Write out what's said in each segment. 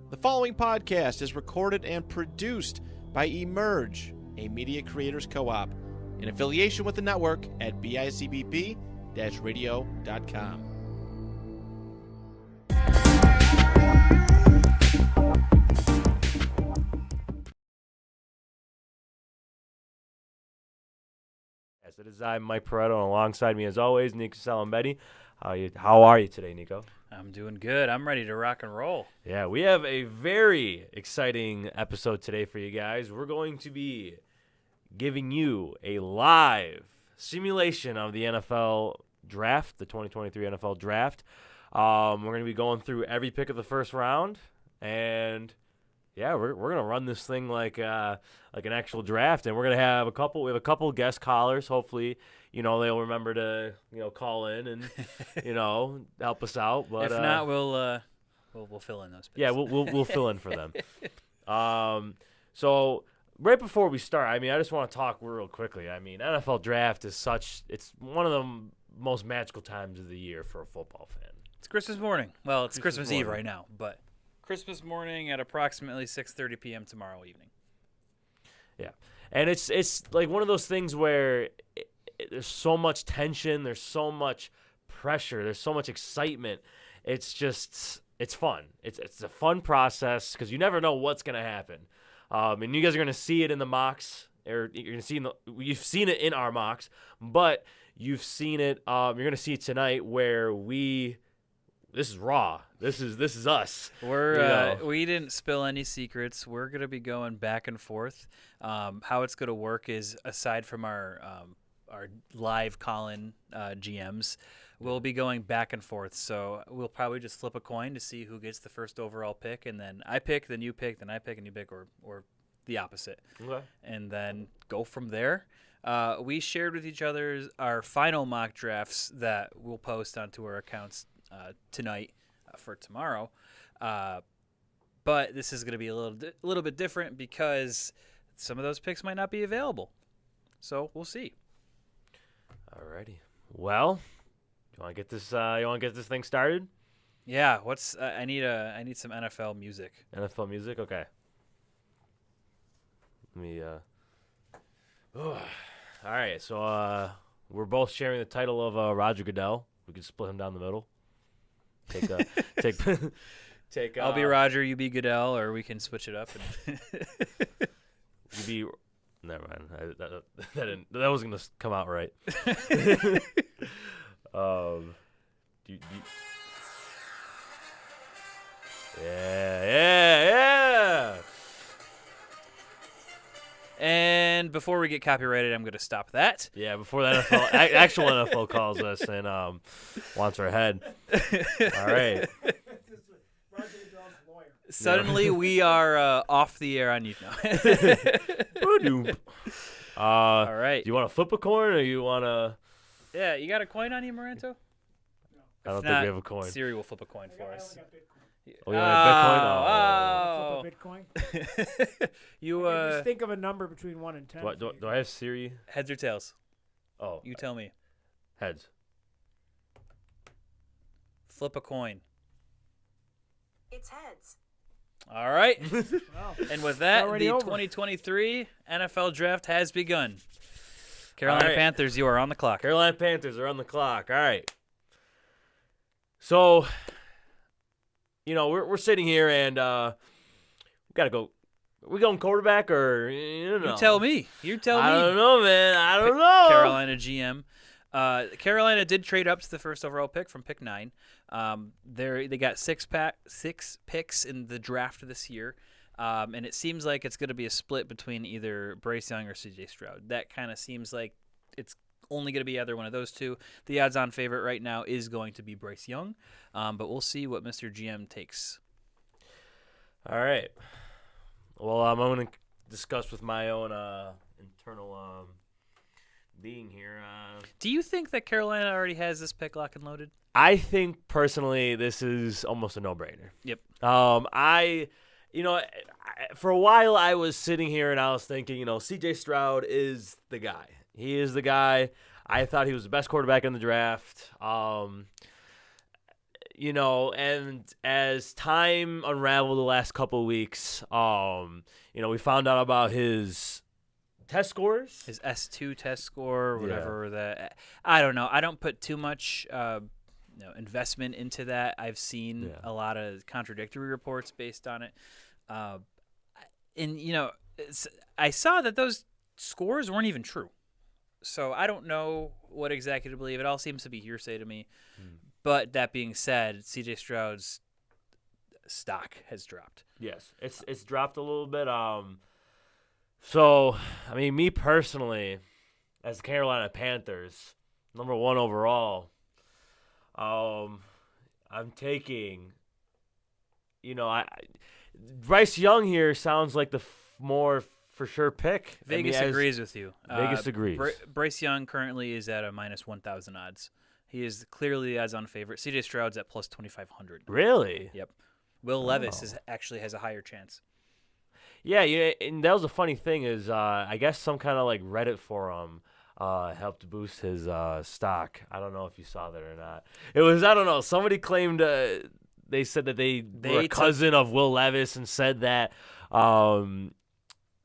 The following podcast is recorded and produced by Emerge, a media creators co-op, in affiliation with the network at bicbp-radio.com. Yes, it is I, Mike Pareto, and alongside me, as always, Nico Salambetti. How are you today, Nico? I'm doing good. I'm ready to rock and roll. Yeah, we have a very exciting episode today for you guys. We're going to be giving you a live simulation of the NFL draft, the 2023 NFL draft. We're going to be going through every pick of the first round, and yeah, we're going to run this thing like an actual draft, and we're going to have a couple guest callers. Hopefully, they'll remember to call in and help us out. But if not, we'll fill in those picks. Yeah, we'll fill in for them. So right before we start, I just want to talk real quickly. NFL draft is it's one of the most magical times of the year for a football fan. It's Christmas morning. Well, it's Christmas Eve morning right now, but Christmas morning at approximately 6:30 p.m. tomorrow evening. Yeah, and it's like one of those things where there's so much tension, there's so much pressure, there's so much excitement. It's fun. It's a fun process because you never know what's gonna happen. And you guys are gonna see it in the mocks, or you're gonna see you've seen it in our mocks, but you've seen it. You're gonna see it tonight where this is raw. This is us. We didn't spill any secrets. We're gonna be going back and forth. How it's gonna work is, aside from our live call-in GMs, we'll be going back and forth. So we'll probably just flip a coin to see who gets the first overall pick, and then I pick, then you pick, then I pick, and you pick, or the opposite. Okay. And then go from there. We shared with each other our final mock drafts that we'll post onto our accounts tonight for tomorrow, but this is going to be a little bit different because some of those picks might not be available. So we'll see. Alrighty. Well, you want to get this? You want to get this thing started? Yeah. I need some NFL music. NFL music. Okay. Let me. All right. So we're both sharing the title of Roger Goodell. We could split him down the middle. Take. I'll be Roger, you be Goodell, or we can switch it up. And You be. Never mind. That wasn't gonna come out right. Yeah. And before we get copyrighted, I'm going to stop that. Yeah, before the actual NFL calls us and wants our head. All right. Suddenly, we are off the air on YouTube. All right. Do you want to flip a coin, or you want to? Yeah, you got a coin on you, Moranto? I don't think we have a coin. Siri will flip a coin for us. Oh, you want a Bitcoin? Flip a Bitcoin? You just think of a number between 1 and 10. Do I have Siri? Heads or tails? Oh, You tell me. heads. Flip a coin. It's heads. All right. Wow. And with that, already the over. 2023 NFL Draft has begun. Carolina right. Panthers, you are on the clock. Carolina Panthers are on the clock. All right. So, we're sitting here and we got to go. Are we going quarterback or You tell me. I don't know, man. I don't know. Carolina GM. Carolina did trade up to the first overall pick from pick 9. They got six picks in the draft this year, and it seems like it's going to be a split between either Bryce Young or C.J. Stroud. That kind of seems like it's only going to be either one of those two. The odds-on favorite right now is going to be Bryce Young, but we'll see what Mr. GM takes. All right. Well, I'm going to discuss with my own internal being here. Do you think that Carolina already has this pick lock and loaded? I think personally this is almost a no-brainer. Yep. For a while I was sitting here and I was thinking, C.J. Stroud is the guy. He is the guy. I thought he was the best quarterback in the draft. and as time unraveled the last couple of weeks, we found out about his test scores. His S2 test score, whatever that. I don't know. I don't put too much investment into that. I've seen a lot of contradictory reports based on it. I saw that those scores weren't even true. So I don't know what exactly to believe. It all seems to be hearsay to me. But that being said, C.J. Stroud's stock has dropped. Yes, it's dropped a little bit. So, I mean, me personally, as the Carolina Panthers, number 1 overall, I'm taking, Bryce Young here sounds like the more for sure pick. Vegas agrees with you. Vegas agrees. Bryce Young currently is at a minus 1,000 odds. He is clearly the odds-on favorite. C.J. Stroud's at plus 2,500. Really? Yep. Will Levis actually has a higher chance. Yeah, and that was a funny thing is I guess some kind of like Reddit forum helped boost his stock. I don't know if you saw that or not. It was, I don't know, somebody claimed they said that they were a cousin of Will Levis and said that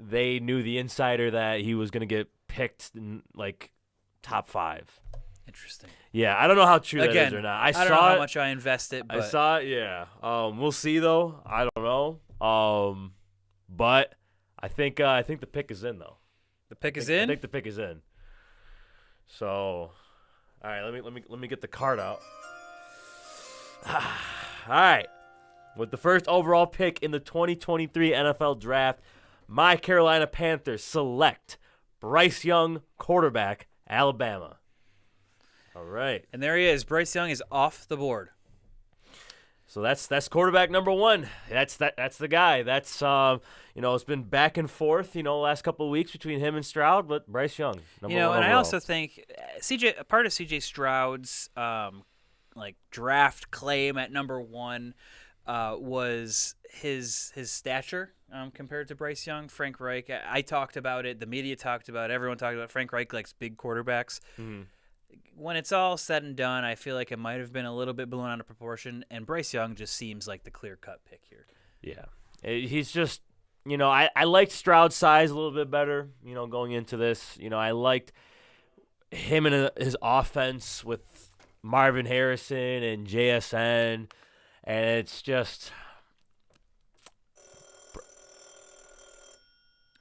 they knew the insider that he was going to get picked in like top 5. Interesting. Yeah, I don't know how true that is or not. I don't know how much I invested. But I saw it, yeah. We'll see, though. I don't know. But I think the pick is in, though. The pick is in? I think the pick is in. So, all right, let me get the card out. All right. With the first overall pick in the 2023 NFL Draft, my Carolina Panthers select Bryce Young, quarterback, Alabama. All right. And there he is. Bryce Young is off the board. So that's quarterback number 1. That's the guy. That's it's been back and forth, last couple of weeks between him and Stroud, but Bryce Young, number 1 overall. I also think part of CJ Stroud's draft claim at number 1 was his stature compared to Bryce Young. Frank Reich, I talked about it. The media talked about it. Everyone talked about it. Frank Reich likes big quarterbacks. Mm-hmm. When it's all said and done, I feel like it might have been a little bit blown out of proportion, and Bryce Young just seems like the clear-cut pick here. Yeah. He's just, I liked Stroud's size a little bit better, going into this. I liked him and his offense with Marvin Harrison and JSN, and it's just...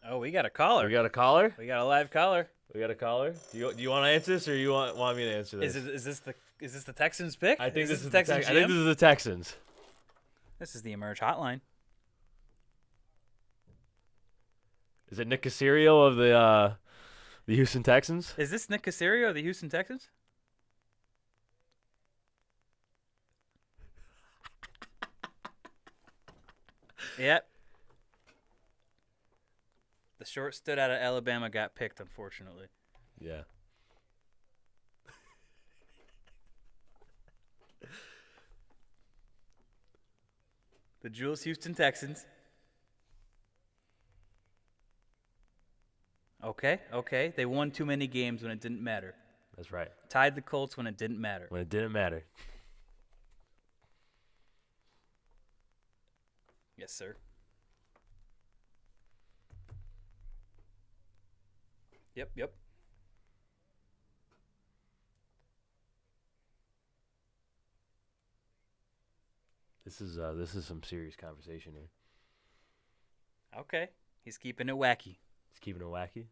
Oh, we got a caller. We got a caller? We got a live caller. We got a caller. Do you want to answer this, or you want me to answer this? Is this the Texans pick? I think this is the Texans. I think this is the Texans. This is the Emerge Hotline. Is it Nick Caserio of the Houston Texans? Is this Nick Caserio of the Houston Texans? Yep. The short stood out of Alabama got picked, unfortunately. Yeah. The Jules Houston Texans. Okay. They won too many games when it didn't matter. That's right. Tied the Colts when it didn't matter. When it didn't matter. Yes, sir. Yep. This is some serious conversation here. Okay. He's keeping it wacky. He's keeping it wacky.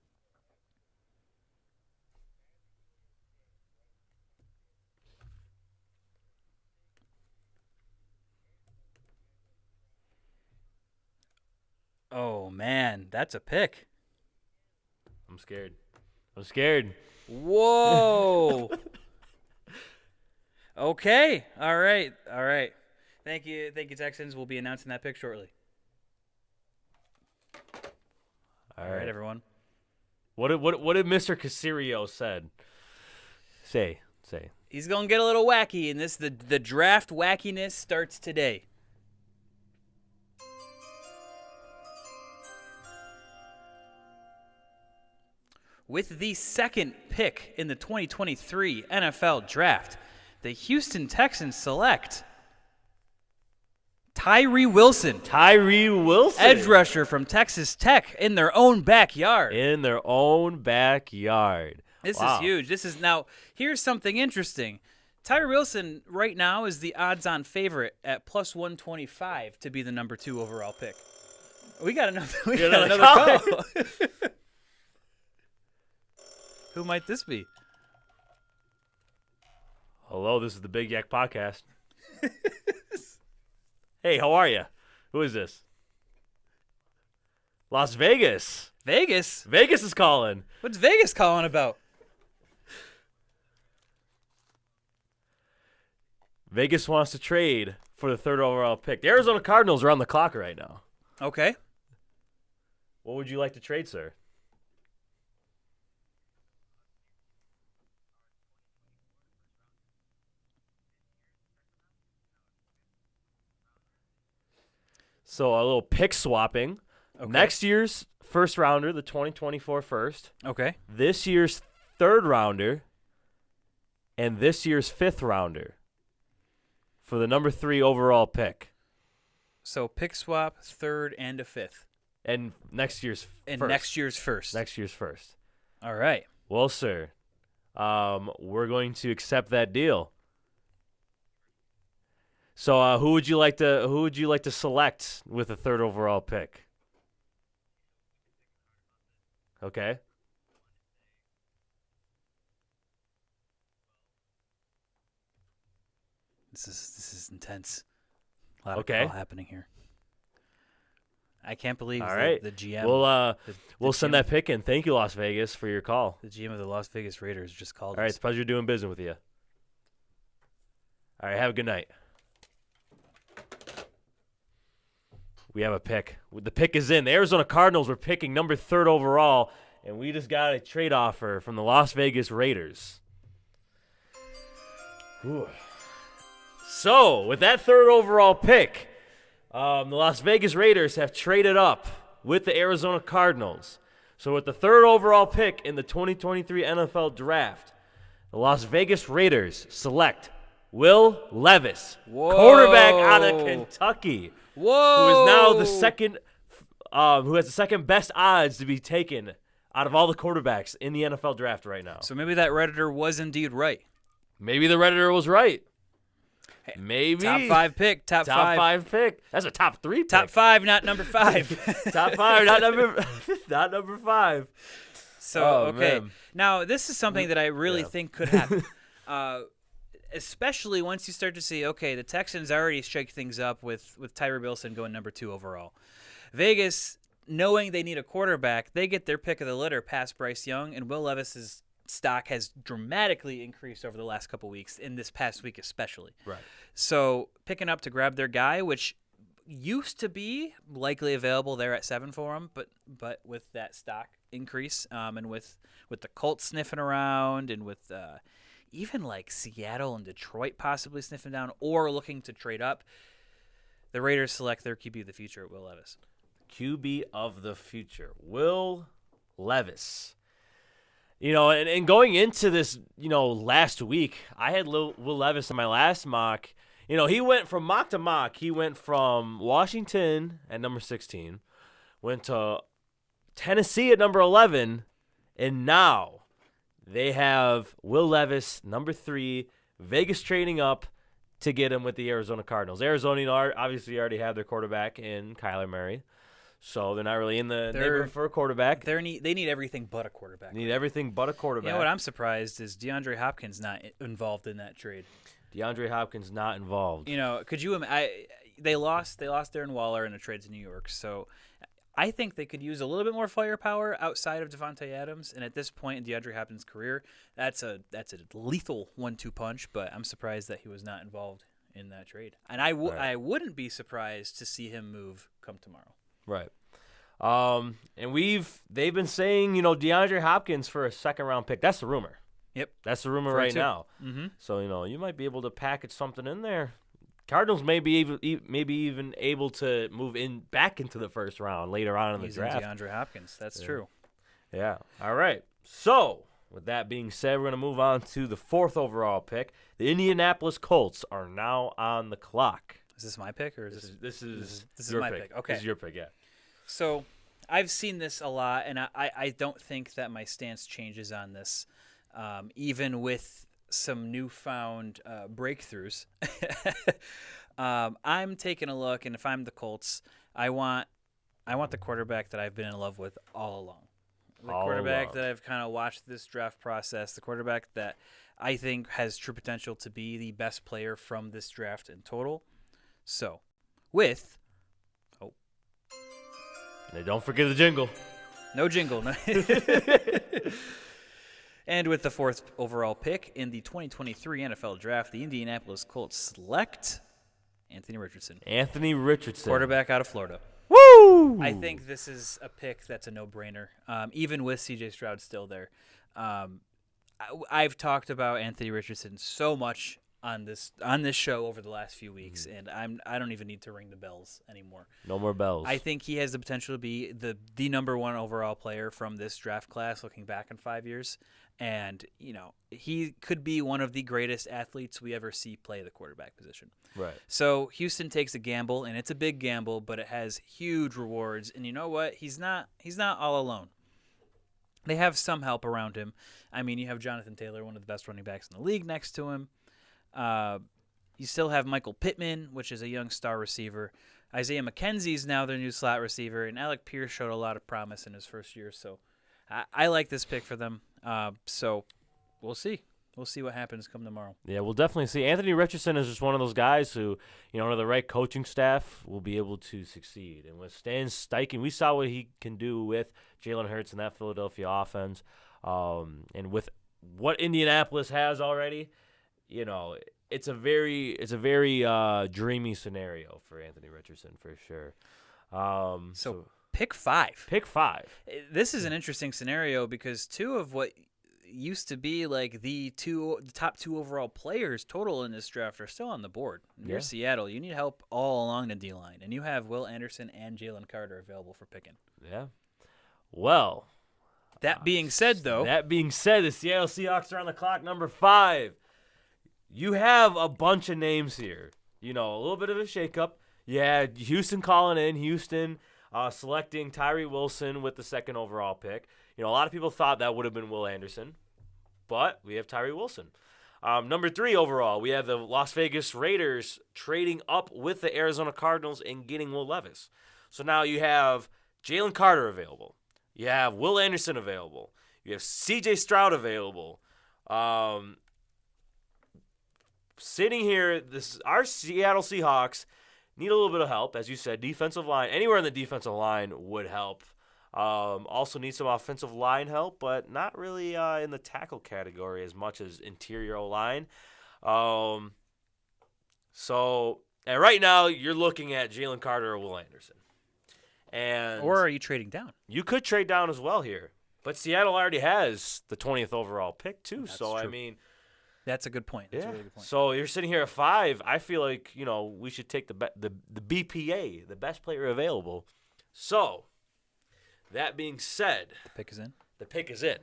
Oh man, that's a pick. I'm scared. Whoa. Okay. All right. Thank you, Texans. We'll be announcing that pick shortly. All right, everyone. What did Mr. Caserio say? He's gonna get a little wacky, and the draft wackiness starts today. With the second pick in the 2023 NFL Draft, the Houston Texans select Tyree Wilson, Tyree Wilson. edge rusher from Texas Tech in their own backyard. In their own backyard. This Wow. is huge. Here's something interesting. Tyree Wilson right now is the odds-on favorite at plus 125 to be the number 2 overall pick. We got another. We got another another call. call. Who might this be? Hello, this is the Big Yak Podcast. Hey, how are you? Who is this? Las Vegas. Vegas. Vegas is calling. What's Vegas calling about? Vegas wants to trade for the 3rd overall pick. The Arizona Cardinals are on the clock right now. Okay. What would you like to trade, sir? So a little pick swapping. Okay. Next year's first rounder, the 2024 first. Okay. This year's 3rd rounder. And this year's 5th rounder for the number 3 overall pick. So pick swap, 3rd and a 5th. And next year's And first. next year's first. Next year's first. All right. Well, sir, we're going to accept that deal. So, who would you like to select with the 3rd overall pick? Okay. This is intense. A lot Okay. of call happening here. I can't believe All right. the GM. We'll send GM that pick in. Thank you, Las Vegas, for your call. The GM of the Las Vegas Raiders just called All right, us. it's a pleasure doing business with you. All right, have a good night. We have a pick. The pick is in. The Arizona Cardinals were picking number 3rd overall, and we just got a trade offer from the Las Vegas Raiders. Whew. So, with that 3rd overall pick, the Las Vegas Raiders have traded up with the Arizona Cardinals. So, with the 3rd overall pick in the 2023 NFL Draft, the Las Vegas Raiders select Will Levis, Whoa. quarterback out of Kentucky, Whoa! who is now the second, who has the second best odds to be taken out of all the quarterbacks in the NFL Draft right now. So maybe that Redditor was indeed right. Maybe the Redditor was right. Maybe Top 5 pick. Top 5 pick. That's a top 3 pick. Top 5, not number 5. Top 5, not number 5. So, Oh, okay. man. Now, this is something that I really Yeah. think could happen. Especially once you start to see, okay, the Texans already shake things up with Tyree Wilson going number 2 overall. Vegas, knowing they need a quarterback, they get their pick of the litter past Bryce Young, and Will Levis's stock has dramatically increased over the last couple weeks, in this past week especially. Right. So picking up to grab their guy, which used to be likely available there at 7 for him, but with that stock increase, and with the Colts sniffing around, and with even like Seattle and Detroit possibly sniffing down or looking to trade up, the Raiders select their QB of the future, Will Levis. QB of the future, Will Levis. You know, and going into this, last week, I had Will Levis in my last mock. You know, he went from mock to mock. He went from Washington at number 16, went to Tennessee at number 11, and now they have Will Levis, number 3, Vegas trading up to get him with the Arizona Cardinals. Arizona obviously already have their quarterback in Kyler Murray, so they're not really in the neighborhood for a quarterback. They need everything but a quarterback. Need everything but a quarterback. You know what I'm surprised is DeAndre Hopkins not involved in that trade. DeAndre Hopkins not involved. You know, could you? They lost Darren Waller in a trade to New York, so I think they could use a little bit more firepower outside of Devontae Adams. And at this point in DeAndre Hopkins' career, that's a lethal 1-2 punch. But I'm surprised that he was not involved in that trade. And I wouldn't be surprised to see him move come tomorrow. Right. And they've been saying, DeAndre Hopkins for a 2nd-round pick. That's the rumor. Yep. That's the rumor For right two. now. Mm-hmm. So, you might be able to package something in there. Cardinals may be even able to move back into the 1st round later on in the Using draft. DeAndre Hopkins. That's true. Yeah. All right. So, with that being said, we're going to move on to the 4th overall pick. The Indianapolis Colts are now on the clock. Is this my pick or is This is your my pick? Okay. This is your pick, yeah. So I've seen this a lot, and I don't think that my stance changes on this, even with some newfound breakthroughs. I'm taking a look, and if I'm the Colts, I want the quarterback that I've been in love with all along. The All quarterback along. that I've kind of watched this draft process, the quarterback that I think has true potential to be the best player from this draft in total. So, with And don't forget the jingle. no jingle, no. And with the 4th overall pick in the 2023 NFL Draft, the Indianapolis Colts select Anthony Richardson, Anthony Richardson. quarterback out of Florida. Woo! I think this is a pick that's a no-brainer, even with C.J. Stroud still there. I've talked about Anthony Richardson so much on this show over the last few weeks, and I don't even need to ring the bells anymore. No more bells. I think he has the potential to be the number 1 overall player from this draft class looking back in 5 years. And, he could be one of the greatest athletes we ever see play the quarterback position. Right. So Houston takes a gamble, and it's a big gamble, but it has huge rewards. And you know what? He's not all alone. They have some help around him. I mean, you have Jonathan Taylor, one of the best running backs in the league, next to him. You still have Michael Pittman, which is a young star receiver. Isaiah McKenzie's now their new slot receiver, and Alec Pierce showed a lot of promise in his first year. So I like this pick for them. So we'll see. We'll see what happens come tomorrow. Yeah, we'll definitely see. Anthony Richardson is just one of those guys who, under the right coaching staff, will be able to succeed. And with Stan Steichen, we saw what he can do with Jalen Hurts and that Philadelphia offense. And with what Indianapolis has already, it's a very dreamy scenario for Anthony Richardson for sure. So pick 5. pick 5. This is an interesting scenario because 2 of what used to be like the top 2 overall players total in this draft are still on the board. You're Seattle. You need help all along the D-line, and you have Will Anderson and Jalen Carter available for picking. Yeah. Well, That being said, though, the Seattle Seahawks are on the clock, number 5. You have a bunch of names here. A little bit of a shakeup. You had Houston calling in. Houston selecting Tyree Wilson with the 2nd overall pick. A lot of people thought that would have been Will Anderson, but we have Tyree Wilson. Number 3 overall, we have the Las Vegas Raiders trading up with the Arizona Cardinals and getting Will Levis. So now you have Jalen Carter available. You have Will Anderson available. You have C.J. Stroud available. Sitting here, our Seattle Seahawks need a little bit of help, as you said. Defensive line, anywhere in the defensive line would help. Also need some offensive line help, but not really in the tackle category as much as interior O-line. And right now you're looking at Jalen Carter or Will Anderson. or are you trading down? You could trade down as well here. But Seattle already has the 20th overall pick too. That's so, true. I mean, That's a good point. That's a really good point. So you're sitting here at 5. I feel like, we should take the BPA, the best player available. So, that being said, The pick is in. the pick is in.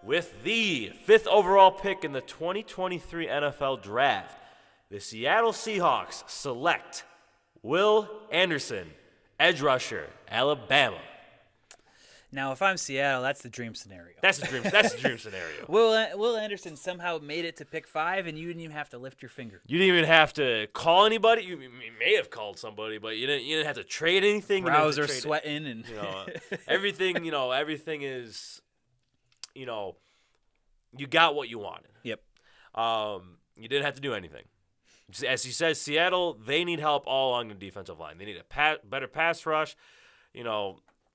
With the 5th overall pick in the 2023 NFL Draft, the Seattle Seahawks select Will Anderson, edge rusher, Alabama. Now, if I'm Seattle, that's the dream scenario. That's the dream. That's the dream scenario. Will Anderson somehow made it to pick 5, and you didn't even have to lift your finger. You didn't even have to call anybody. You may have called somebody, but you didn't have to trade anything. Brows You are didn't have to trade sweating, and everything. Everything is. You got what you wanted. Yep. You didn't have to do anything. As he says, Seattle, they need help all along the defensive line. They need a better pass rush.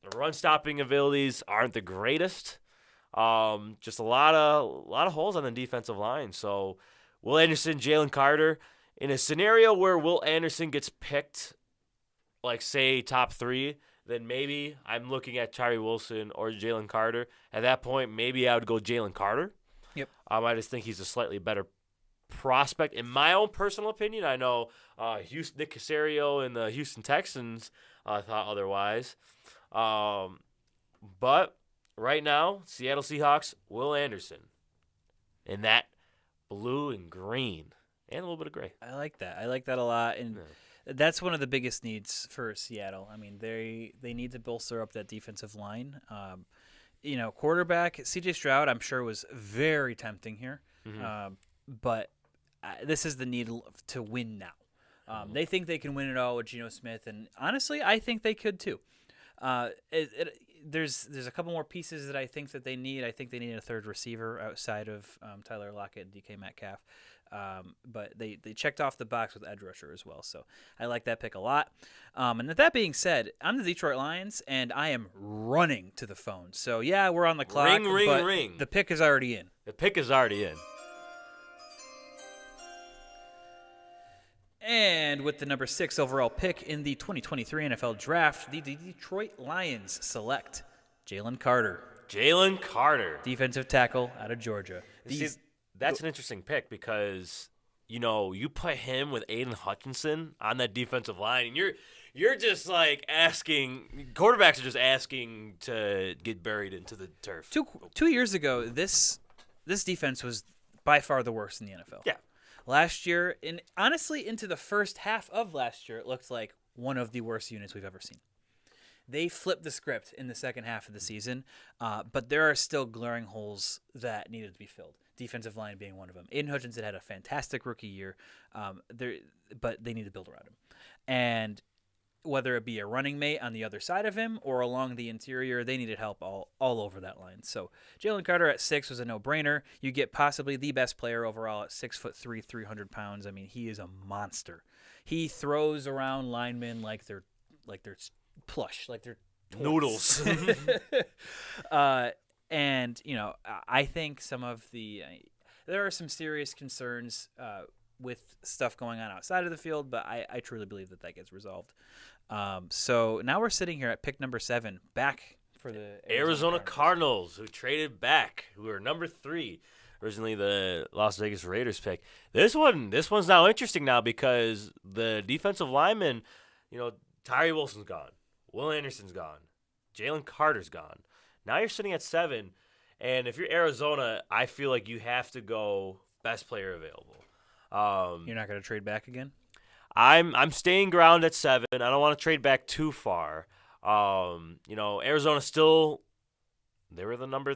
The run-stopping abilities aren't the greatest. Just a lot of holes on the defensive line. So, Will Anderson, Jalen Carter, in a scenario where Will Anderson gets picked, like say top 3, then maybe I'm looking at Tyree Wilson or Jalen Carter. At that point, maybe I would go Jalen Carter. Yep. I just think he's a slightly better prospect. In my own personal opinion, I know Nick Caserio and the Houston Texans thought otherwise. But right now, Seattle Seahawks, Will Anderson. And that blue and green, and a little bit of gray. I like that. I like that a lot, and that's one of the biggest needs for Seattle. I mean, they need to bolster up that defensive line. Quarterback C.J. Stroud, I'm sure, was very tempting here, but this is the need to win now. They think they can win it all with Geno Smith, and honestly, I think they could too. There's a couple more pieces that I think that they need. I think they need a third receiver outside of Tyler Lockett and DK Metcalf. But they checked off the box with edge rusher as well. So I like that pick a lot. And with that being said, I'm the Detroit Lions, and I am running to the phone. So, yeah, we're on the clock. Ring. The pick is already in. The pick is already in. And with the number 6 overall pick in the 2023 NFL Draft, the Detroit Lions select Jalen Carter. Defensive tackle out of Georgia. That's an interesting pick because, you put him with Aiden Hutchinson on that defensive line, and you're just like asking – quarterbacks are just asking to get buried into the turf. 2 years ago, this defense was by far the worst in the NFL. Yeah. Last year, and honestly, into the first half of last year, it looked like one of the worst units we've ever seen. They flipped the script in the second half of the season, but there are still glaring holes that needed to be filled. Defensive line being one of them. Aiden Hutchinson had a fantastic rookie year, but they need to build around him. And whether it be a running mate on the other side of him or along the interior, they needed help all over that line. So Jalen Carter at 6 was a no-brainer. You get possibly the best player overall at 6'3", 300 pounds. I mean, he is a monster. He throws around linemen like they're plush, like they're toys. Noodles. And I think some of there are some serious concerns with stuff going on outside of the field, but I truly believe that gets resolved. So now we're sitting here at pick number 7, back for the Arizona Cardinals, who traded back, who are number 3. Originally the Las Vegas Raiders pick. This one's now interesting now because the defensive linemen, Tyree Wilson's gone. Will Anderson's gone. Jalen Carter's gone. Now you're sitting at 7, and if you're Arizona, I feel like you have to go best player available. You're not going to trade back again? I'm staying ground at 7. I don't want to trade back too far. Arizona still, they're number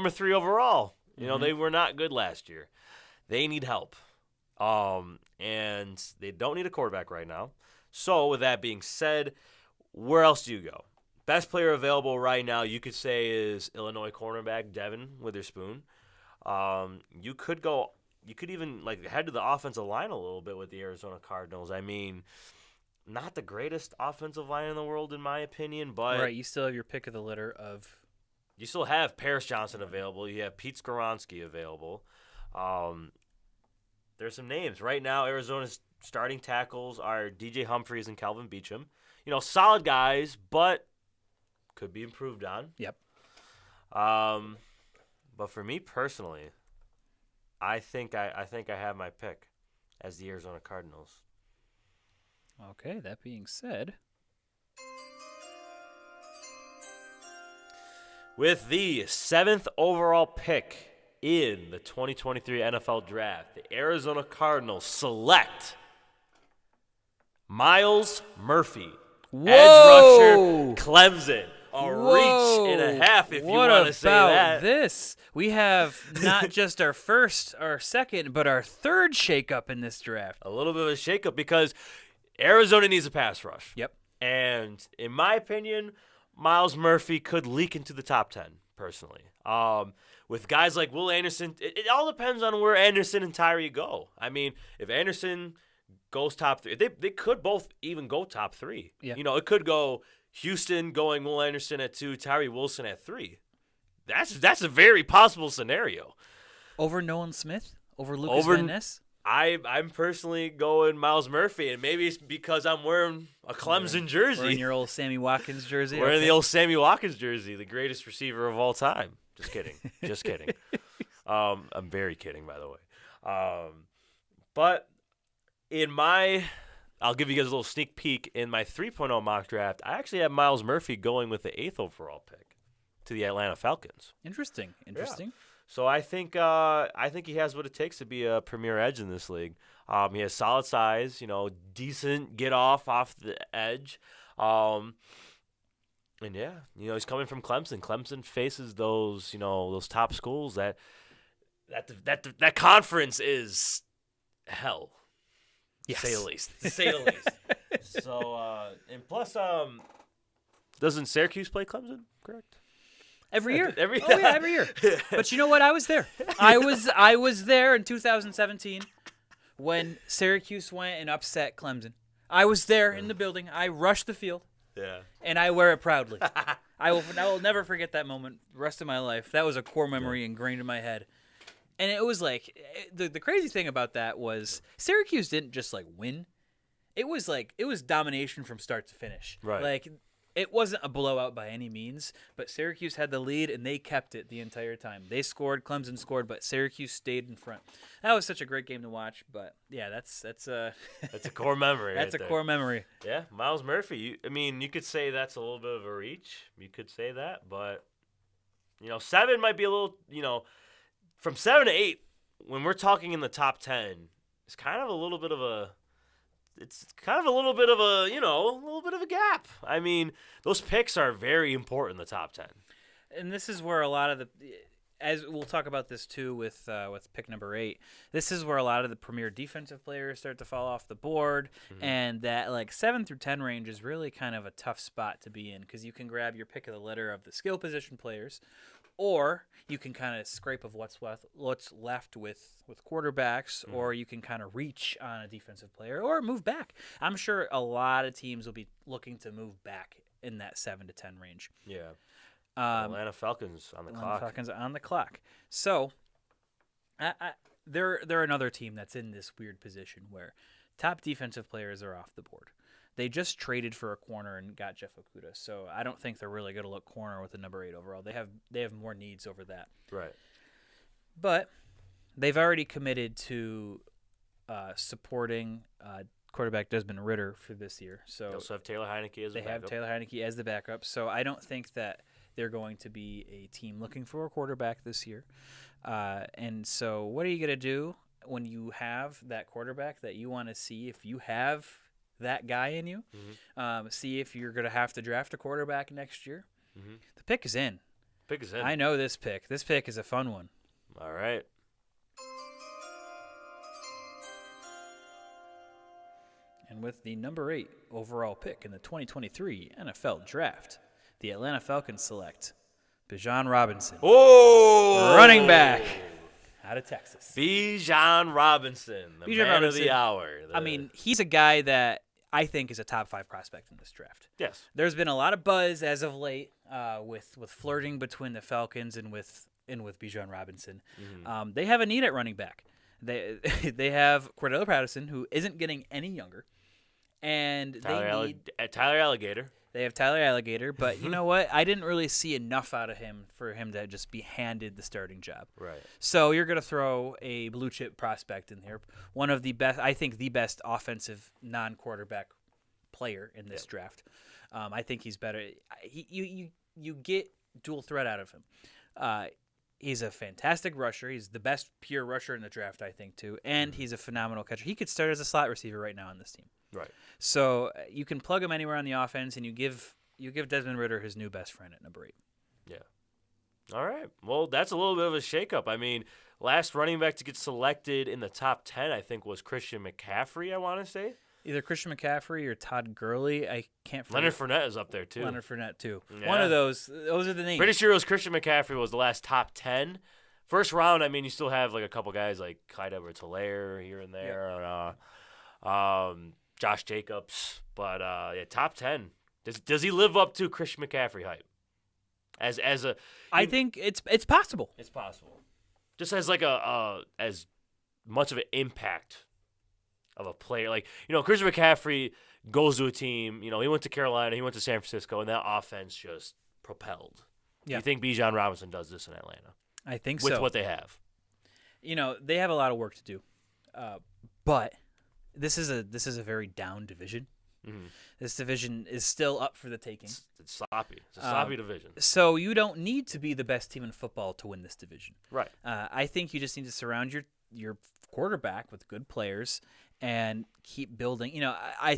3 overall. They were not good last year. They need help. And they don't need a quarterback right now. So with that being said, where else do you go? Best player available right now, you could say, is Illinois cornerback Devin Witherspoon. You could even head to the offensive line a little bit with the Arizona Cardinals. I mean, not the greatest offensive line in the world, in my opinion, but right. You still have your pick of the litter of. You still have Paris Johnson available. You have Pete Skoronski available. There's some names right now. Arizona's starting tackles are DJ Humphries and Calvin Beachum. Solid guys, but could be improved on. Yep. But for me personally, I think I have my pick as the Arizona Cardinals. Okay, that being said, with the 7th overall pick in the 2023 NFL Draft, the Arizona Cardinals select Miles Murphy, edge rusher, Clemson. Reach and a half, if you want to say that. What about this? We have not just our first, our second, but our third shakeup in this draft. A little bit of a shakeup because Arizona needs a pass rush. Yep. And in my opinion, Miles Murphy could leak into the top 10, personally. With guys like Will Anderson, it all depends on where Anderson and Tyree go. I mean, if Anderson goes top 3, they could both even go top 3. Yeah. It could go Houston going Will Anderson at 2, Tyree Wilson at 3. That's a very possible scenario. Over Nolan Smith? Over Lucas Van Ness? I'm personally going Miles Murphy, and maybe it's because I'm wearing a Clemson jersey. Wearing your old Sammy Watkins jersey? Wearing the old Sammy Watkins jersey, the greatest receiver of all time. Just kidding. Just kidding. I'm very kidding, by the way. But I'll give you guys a little sneak peek. In my 3.0 mock draft, I actually have Miles Murphy going with the 8th overall pick to the Atlanta Falcons. Interesting. Yeah. So I think he has what it takes to be a premier edge in this league. He has solid size, decent get off the edge. And yeah, he's coming from Clemson. Clemson faces those top schools that conference is hell. Yes. To say the least. So and plus doesn't Syracuse play Clemson, correct? Every year. Every year. But you know what? I was there. I was there in 2017 when Syracuse went and upset Clemson. I was there in the building. I rushed the field. Yeah. And I wear it proudly. I will never forget that moment the rest of my life. That was a core memory ingrained in my head. And it was like the crazy thing about that was Syracuse didn't just win. It was domination from start to finish. Right. It wasn't a blowout by any means, but Syracuse had the lead, and they kept it the entire time. They scored, Clemson scored, but Syracuse stayed in front. That was such a great game to watch, but, yeah, that's a core memory. That's right a there. core memory. Yeah, Miles Murphy. You could say that's a little bit of a reach. You could say that, but, 7 might be a little, from 7 to 8, when we're talking in the top 10, it's kind of a little bit of a gap. I mean, those picks are very important in the top 10. And this is where a lot of as we'll talk about this too with pick number 8, this is where a lot of the premier defensive players start to fall off the board, and that 7 through 10 range is really kind of a tough spot to be in because you can grab your pick of the litter of the skill position players, or you can kind of scrape of what's left with quarterbacks, or you can kind of reach on a defensive player or move back. I'm sure a lot of teams will be looking to move back in that 7 to 10 range. Yeah. Atlanta Falcons on the clock. So, they're another team that's in this weird position where top defensive players are off the board. They just traded for a corner and got Jeff Okuda, so I don't think they're really going to look corner with the number 8 overall. They have more needs over that. Right. But they've already committed to supporting quarterback Desmond Ridder for this year. So they also have Taylor Heineke as a backup. They have Taylor Heineke as the backup, so I don't think that they're going to be a team looking for a quarterback this year. And so what are you going to do when you have that quarterback that you want to see if you have that guy in you? See if you're going to have to draft a quarterback next year. The pick is in. I know this pick. This pick is a fun one. All right. And with the number 8 overall pick in the 2023 NFL Draft, the Atlanta Falcons select Bijan Robinson. Oh! Running back out of Texas. Bijan Robinson, the man of the hour. He's a guy that I think is a top 5 prospect in this draft. Yes. There's been a lot of buzz as of late with flirting between the Falcons and with Bijan Robinson. They have a need at running back. They have Cordell Patterson, who isn't getting any younger, and Tyler Alligator. They have Tyler Alligator, but you know what? I didn't really see enough out of him for him to just be handed the starting job. Right. So you're going to throw a blue chip prospect in here, one of the best, I think, the best offensive non-quarterback player in this draft. I think he's better. You get dual threat out of him. He's a fantastic rusher. He's the best pure rusher in the draft, I think, too, and he's a phenomenal catcher. He could start as a slot receiver right now on this team. Right. So you can plug him anywhere on the offense, and you give Desmond Ridder his new best friend at number 8. Yeah. All right. Well, that's a little bit of a shakeup. I mean, last running back to get selected in the top 10, I think, was Christian McCaffrey, I want to say. Either Christian McCaffrey or Todd Gurley. I can't forget. Leonard Fournette is up there, too. Leonard Fournette, too. Yeah. One of those. Those are the names. Pretty sure it was Christian McCaffrey was the last top 10. First round, you still have a couple guys like Clyde Edwards-Helaire here and there. Yeah. Josh Jacobs. But, top 10. Does he live up to Christian McCaffrey hype? I think it's possible. It's possible. Just as as much of an impact of a player. Christian McCaffrey goes to a team. He went to Carolina. He went to San Francisco, and that offense just propelled. Yeah. You think Bijan Robinson does this in Atlanta? I think with what they have. They have a lot of work to do, but this is a very down division. This division is still up for the taking. It's sloppy. It's a sloppy division. So you don't need to be the best team in football to win this division. Right. I think you just need to surround your quarterback with good players and keep building. You know, I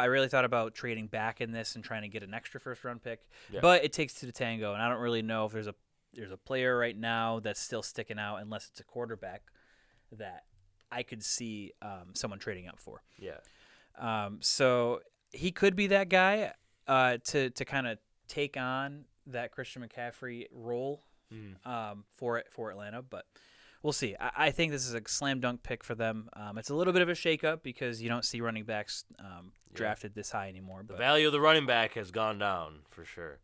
really thought about trading back in this and trying to get an extra first-round pick, but it takes two to tango, and I don't really know if there's a player right now that's still sticking out unless it's a quarterback that I could see someone trading up for. Yeah. So he could be that guy to kind of take on that Christian McCaffrey role for Atlanta, but we'll see. I think this is a slam dunk pick for them. It's a little bit of a shakeup because you don't see running backs drafted this high anymore. The value of the running back has gone down for sure.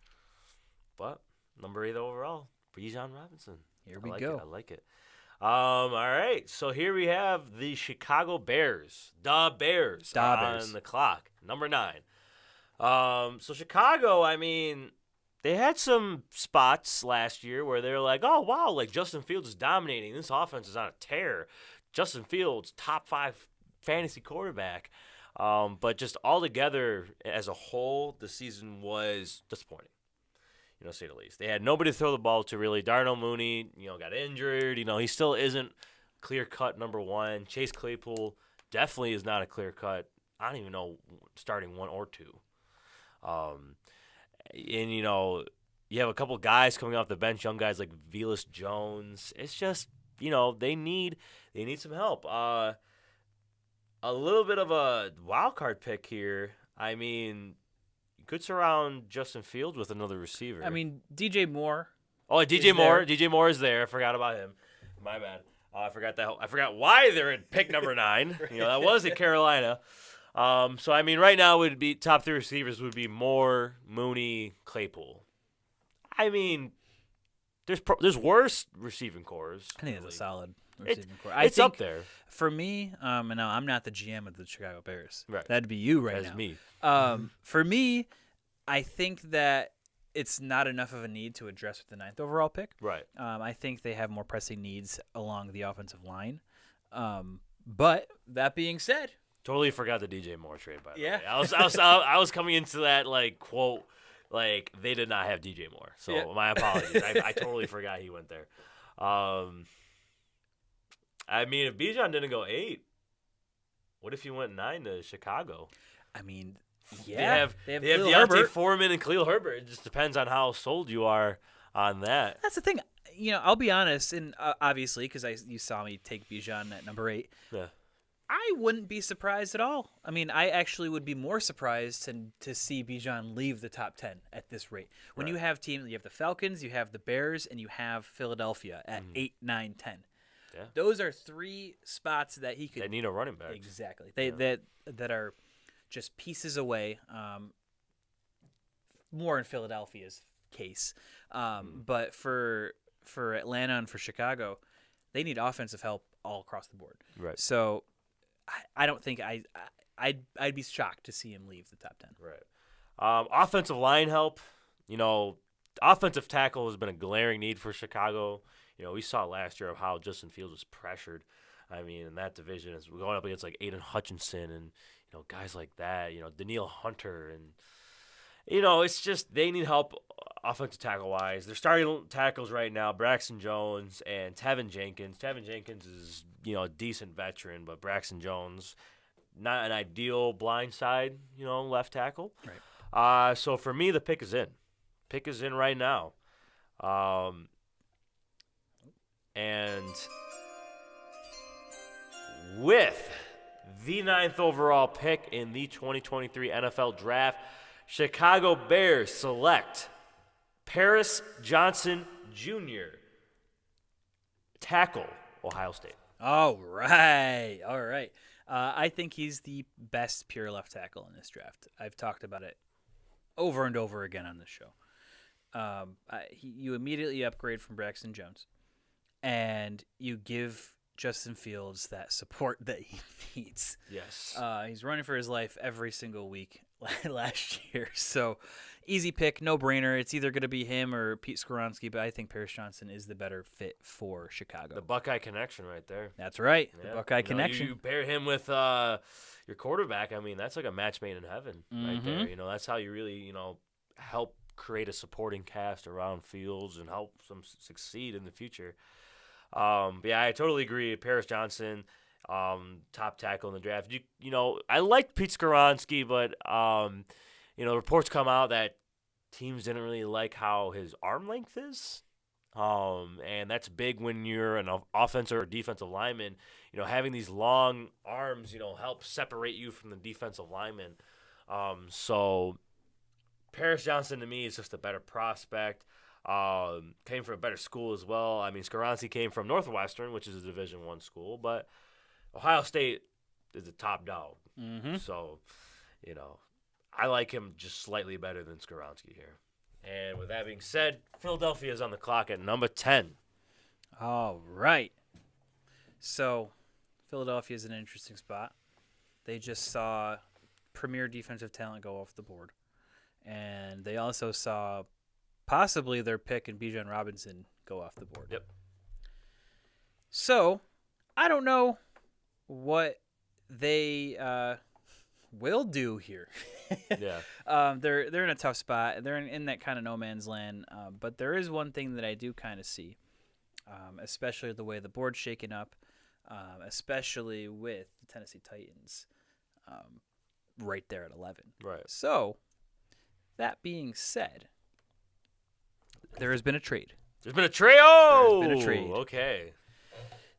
But number 8 overall, Bijan Robinson. Here we go. I like it. All right, so here we have the Chicago Bears. The Bears on the clock, number 9. So Chicago, I mean, they had some spots last year where they're like, oh, wow, like Justin Fields is dominating. This offense is on a tear. Justin Fields, top 5 fantasy quarterback. But just altogether, as a whole, the season was disappointing. To say the least. They had nobody to throw the ball to, really. Darnell Mooney, got injured. He still isn't clear-cut number 1. Chase Claypool definitely is not a clear-cut. I don't even know starting 1 or 2. And, you have a couple guys coming off the bench, young guys like Velus Jones. It's just, they need some help. A little bit of a wild card pick here. I mean, you could surround Justin Fields with another receiver. I mean, DJ Moore. Oh, DJ Moore. DJ Moore is there. I forgot about him. My bad. I forgot why they're at pick number 9. That was at Carolina. So I mean, right now would be top 3 receivers would be Moore, Mooney, Claypool. I mean, there's worse receiving cores. I think it's a solid receiving core. It's up there for me. And now I'm not the GM of the Chicago Bears. Right. That'd be you right now. That's me. For me, I think that it's not enough of a need to address with the 9th overall pick. Right. I think they have more pressing needs along the offensive line. But that being said, totally forgot the DJ Moore trade. By the way, Yeah. I was coming into that like quote like they did not have DJ Moore. So my apologies. I totally forgot he went there. I mean, if Bijan didn't go 8, what if he went 9 to Chicago? I mean, They have Khalil Deontay Herbert. Foreman and Khalil Herbert. It just depends on how sold you are on that. That's the thing. I'll be honest, and obviously, because you saw me take Bijan at number 8. Yeah. I wouldn't be surprised at all. I mean, I actually would be more surprised to see Bijan leave the top 10 at this rate. When you have teams, you have the Falcons, you have the Bears, and you have Philadelphia at 8, 9, 10. Yeah. Those are 3 spots that he could. They need a running back. Exactly. That are just pieces away. More in Philadelphia's case, but for Atlanta and for Chicago, they need offensive help all across the board. Right. So I don't think I'd be shocked to see him leave the top 10. Right. Offensive line help. Offensive tackle has been a glaring need for Chicago. We saw last year of how Justin Fields was pressured. I mean, in that division, is going up against like Aiden Hutchinson and guys like that. Daniil Hunter and it's just they need help offensive tackle wise. They're starting tackles right now: Braxton Jones and Tevin Jenkins. Tevin Jenkins is a decent veteran, but Braxton Jones not an ideal blind side left tackle. Right. So for me, the pick is in. Pick is in right now. And with the 9th overall pick in the 2023 NFL Draft, Chicago Bears select Paris Johnson Jr., tackle, Ohio State. All right. I think he's the best pure left tackle in this draft. I've talked about it over and over again on this show. You immediately upgrade from Braxton Jones, and you give Justin Fields that support that he needs. Yes. He's running for his life every single week. last year. So easy pick, no brainer. It's either going to be him or Pete Skoronski, but I think Paris Johnson is the better fit for Chicago. The Buckeye connection right there. That's right. Yeah. The Buckeye You know, connection. You pair him with your quarterback. I mean, that's like a match made in heaven right there. You know, that's how you really, help create a supporting cast around Fields and help them succeed in the future. But yeah, I totally agree. Paris Johnson, top tackle in the draft. I liked Pete Skoronski, but reports come out that teams didn't really like how his arm length is. And that's big when you're an offensive or defensive lineman. Having these long arms, help separate you from the defensive lineman. So Paris Johnson to me is just a better prospect. Came from a better school as well. I mean, Skoronski came from Northwestern, which is a Division I school, but Ohio State is the top dog. So, I like him just slightly better than Skoronski here. And with that being said, Philadelphia is on the clock at number 10. All right. So Philadelphia is an interesting spot. They just saw premier defensive talent go off the board. And they also saw possibly their pick in Bijan Robinson go off the board. Yep. So I don't know what they will do here. Yeah. They're in a tough spot. They're in that kind of no man's land. But there is one thing that I do kind of see, especially the way the board's shaking up, especially with the Tennessee Titans right there at 11. Right. So that being said, there has been a trade. There's been a trade. Oh! There's been a trade. Okay.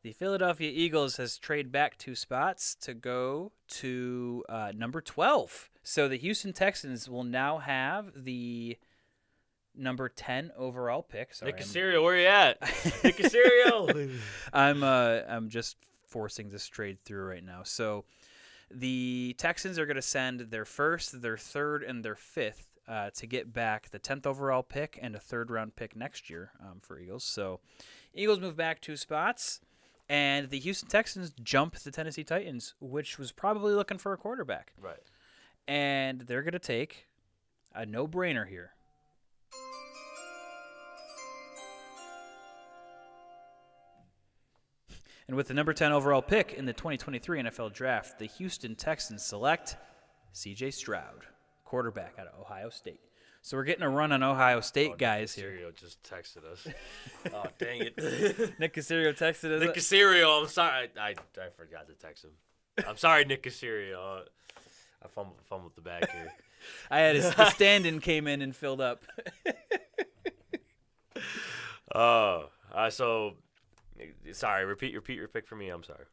The Philadelphia Eagles has traded back 2 spots to go to number 12. So the Houston Texans will now have the number 10 overall pick. Sorry, Nick Caserio, where you at? Nick Caserio. I'm just forcing this trade through right now. So the Texans are going to send their first, their third, and their fifth to get back the 10th overall pick and a third-round pick next year for Eagles. So Eagles move back 2 spots. And the Houston Texans jump the Tennessee Titans, which was probably looking for a quarterback. Right. And they're going to take a no-brainer here. And with the number 10 overall pick in the 2023 NFL Draft, the Houston Texans select C.J. Stroud, quarterback out of Ohio State. So we're getting a run on Ohio State guys Nick here. Caserio just texted us. Oh, dang it. Nick Caserio texted us. Nick Caserio, I'm sorry. I forgot to text him. I'm sorry, Nick Caserio. I fumbled the bag here. I had the stand-in came in and filled up. So sorry. Repeat your pick for me. I'm sorry.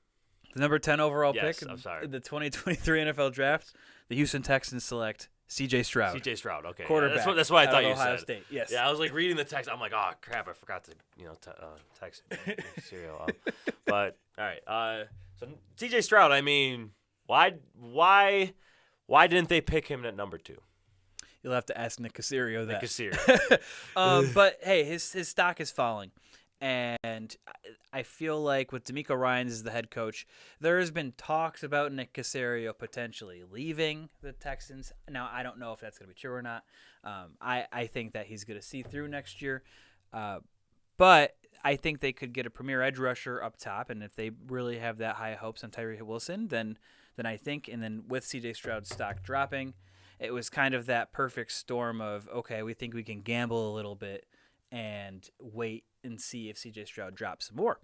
The number 10 overall Yes, pick I'm sorry. in the 2023 NFL Draft, the Houston Texans select C.J. Stroud. C.J. Stroud, okay. Quarterback. That's what I out thought of you Ohio said. State. Yes. Yeah, I was like reading the text. I'm like, oh crap, I forgot to text Caserio. But all right. So C.J. Stroud. I mean, why didn't they pick him at number 2? You'll have to ask Nick Caserio that. Nick Caserio. But hey, his stock is falling. And I feel like with DeMeco Ryans as the head coach, there has been talks about Nick Caserio potentially leaving the Texans. Now, I don't know if that's going to be true or not. I think that he's going to see through next year. But I think they could get a premier edge rusher up top. And if they really have that high hopes on Tyree Wilson, then I think, and then with C.J. Stroud's stock dropping, it was kind of that perfect storm of, okay, we think we can gamble a little bit and wait and see if C.J. Stroud drops some more.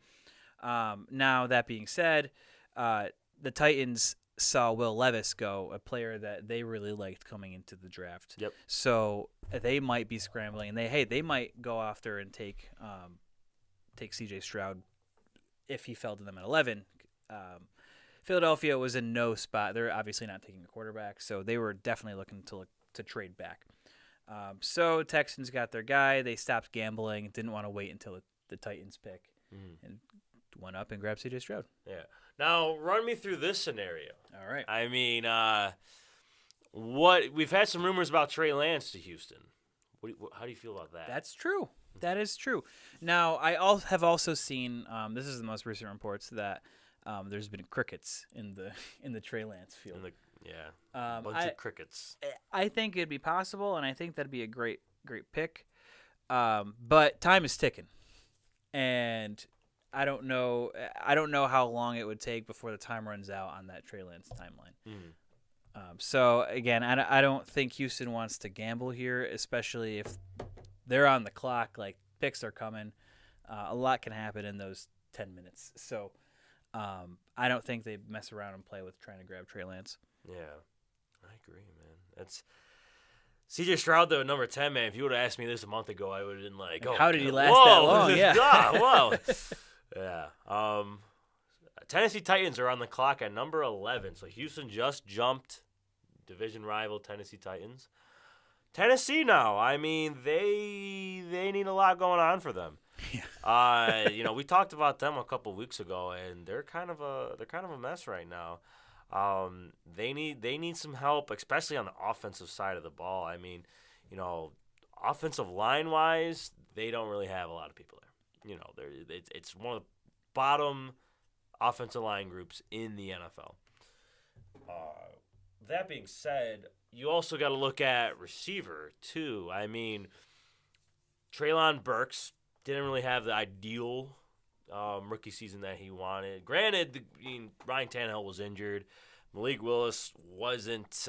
Now, that being said, the Titans saw Will Levis go, a player that they really liked coming into the draft. Yep. So they might be scrambling, and they might go after and take C.J. Stroud if he fell to them at 11. Philadelphia was in no spot. They're obviously not taking a quarterback, so they were definitely looking to trade back. So Texans got their guy. They stopped gambling. Didn't want to wait until the Titans pick, and went up and grabbed C.J. Stroud. Yeah. Now run me through this scenario. All right. I mean, we've had some rumors about Trey Lance to Houston. How do you feel about that? That's true. That is true. Now I have also seen. This is the most recent reports that there's been crickets in the Trey Lance field. Yeah. Bunch of crickets. I think it'd be possible, and I think that'd be a great pick. But time is ticking, and I don't know how long it would take before the time runs out on that Trey Lance timeline. So again, I don't think Houston wants to gamble here, especially if they're on the clock. Like, picks are coming. A lot can happen in those 10 minutes. So I don't think they mess around and play with trying to grab Trey Lance. Yeah, I agree, man. That's C.J. Stroud, though, number 10, man. If you would have asked me this a month ago, I would have been like, how did he last that long? Yeah. Whoa. Yeah. Tennessee Titans are on the clock at number 11. So Houston just jumped division rival Tennessee Titans. Tennessee now, I mean, they need a lot going on for them. Yeah. We talked about them a couple weeks ago, and they're kind of a mess right now. They need some help, especially on the offensive side of the ball. I mean, offensive line wise, they don't really have a lot of people there. It's one of the bottom offensive line groups in the NFL. That being said, you also got to look at receiver too. I mean, Treylon Burks didn't really have the ideal rookie season that he wanted. Granted, Ryan Tannehill was injured. Malik Willis wasn't,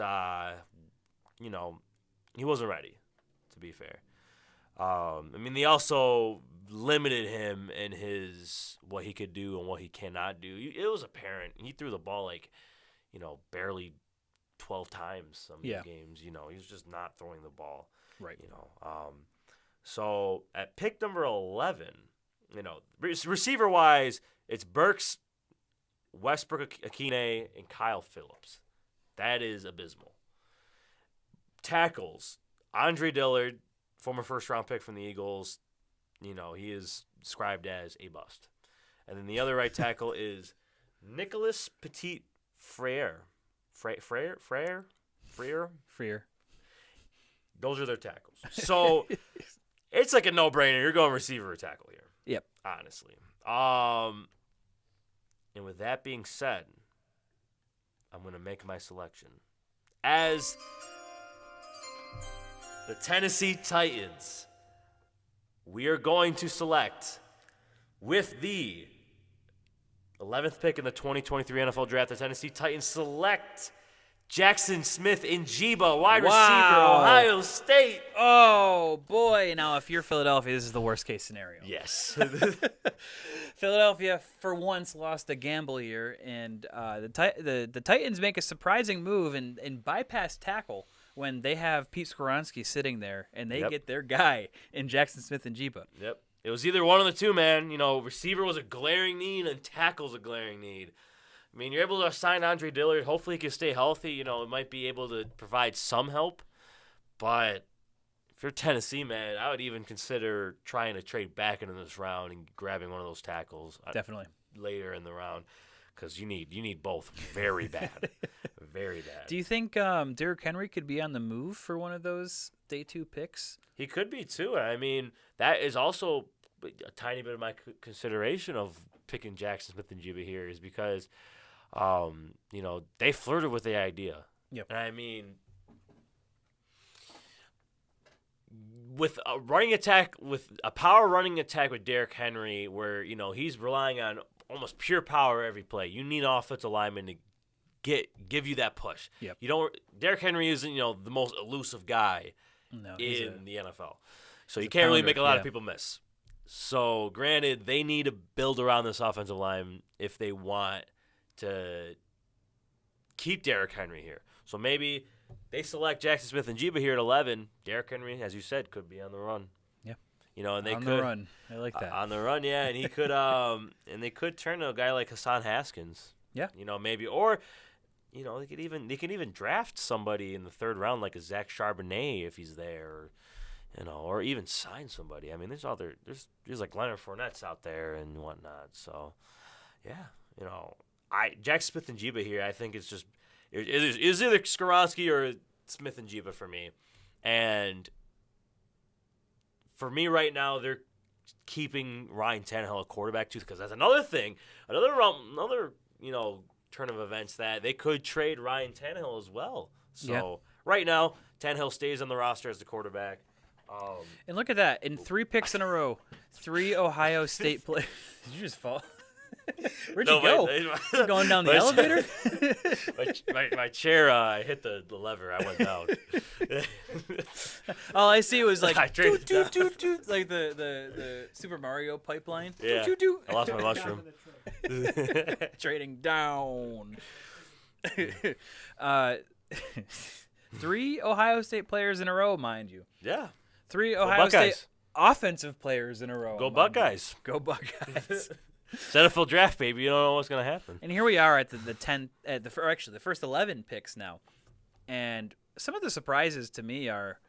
he wasn't ready, to be fair. They also limited him in what he could do and what he cannot do. It was apparent. He threw the ball barely 12 times some games. He was just not throwing the ball. Right. So at pick number 11, receiver-wise, it's Burks, Westbrook Akine, and Kyle Phillips. That is abysmal. Tackles, Andre Dillard, former first-round pick from the Eagles. He is described as a bust. And then the other right tackle is Nicholas Petit-Frere. Frere? Those are their tackles. So it's like a no-brainer. You're going receiver or tackle here. Yep. Honestly. And with that being said, I'm going to make my selection. As the Tennessee Titans, we are going to select with the 11th pick in the 2023 NFL Draft. The Tennessee Titans select Jackson Smith-Njigba, wide receiver, Ohio State. Oh, boy. Now, if you're Philadelphia, this is the worst-case scenario. Yes. Philadelphia, for once, lost a gamble here, and the Titans make a surprising move and bypass tackle when they have Pete Skoronski sitting there, and they get their guy in Jackson Smith-Njigba. Yep. It was either one of the two, man. Receiver was a glaring need and tackle's a glaring need. You're able to sign Andre Dillard. Hopefully he can stay healthy. It might be able to provide some help. But if you're Tennessee, man, I would even consider trying to trade back into this round and grabbing one of those tackles. Definitely. Later in the round, because you need both very bad. Very bad. Do you think Derrick Henry could be on the move for one of those day 2 picks? He could be, too. That is also a tiny bit of my consideration of picking Jackson Smith-Njigba here is because, they flirted with the idea. Yep. And with a running attack, with a power running attack with Derrick Henry, where, he's relying on almost pure power every play, you need an offensive lineman to give you that push. Yep. Derrick Henry isn't, the most elusive guy in the NFL. So you can't really make a lot of people miss. So, granted, they need to build around this offensive line if they want to keep Derrick Henry here. So maybe they select Jackson Smith-Njigba here at 11. Derrick Henry, as you said, could be on the run. Yeah. And they on could the run. I like that. On the run, yeah, and he could and they could turn to a guy like Hassan Haskins. Yeah. Maybe, or they could even draft somebody in the third round like a Zach Charbonnet if he's there. Or even sign somebody. There's like Leonard Fournette's out there and whatnot. So, yeah, Jackson Smith-Njigba here, I think it's either Skoronski or Smith-Njigba for me. And for me right now, they're keeping Ryan Tannehill a quarterback too, because that's another thing, another turn of events that they could trade Ryan Tannehill as well. So Yeah. right now, Tannehill stays on the roster as the quarterback. And look at that. In 3 picks in a row, 3 Ohio State players. Did you just fall? Where'd you go? You going down the elevator? my chair, I hit the lever. I went down. All I see was like I traded doot, doot, doot, doot, like the Super Mario pipeline. Yeah. Doot, doot, I lost my mushroom. Trading down. 3 Ohio State players in a row, mind you. Yeah. 3 Ohio State Buckeyes. offensive players in a row. Go mind Buckeyes. you. Go Buckeyes. It's NFL draft, baby. You don't know what's going to happen. And here we are at the 10th, the first 11 picks now. And some of the surprises to me are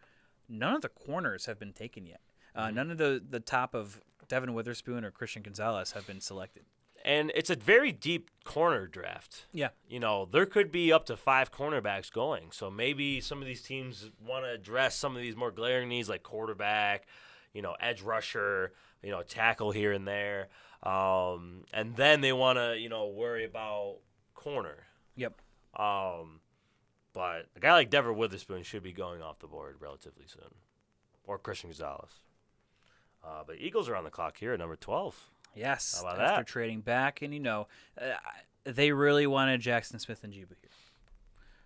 none of the corners have been taken yet. None of the top of Devin Witherspoon or Christian Gonzalez have been selected. And it's a very deep corner draft. Yeah. There could be up to 5 cornerbacks going. So maybe some of these teams want to address some of these more glaring needs like quarterback, edge rusher, tackle here and there. And then they want to, worry about corner. Yep. But a guy like Devin Witherspoon should be going off the board relatively soon. Or Christian Gonzalez. But Eagles are on the clock here at number 12. Yes. How about after that? trading back, and they really wanted Jackson Smith and Jiba here.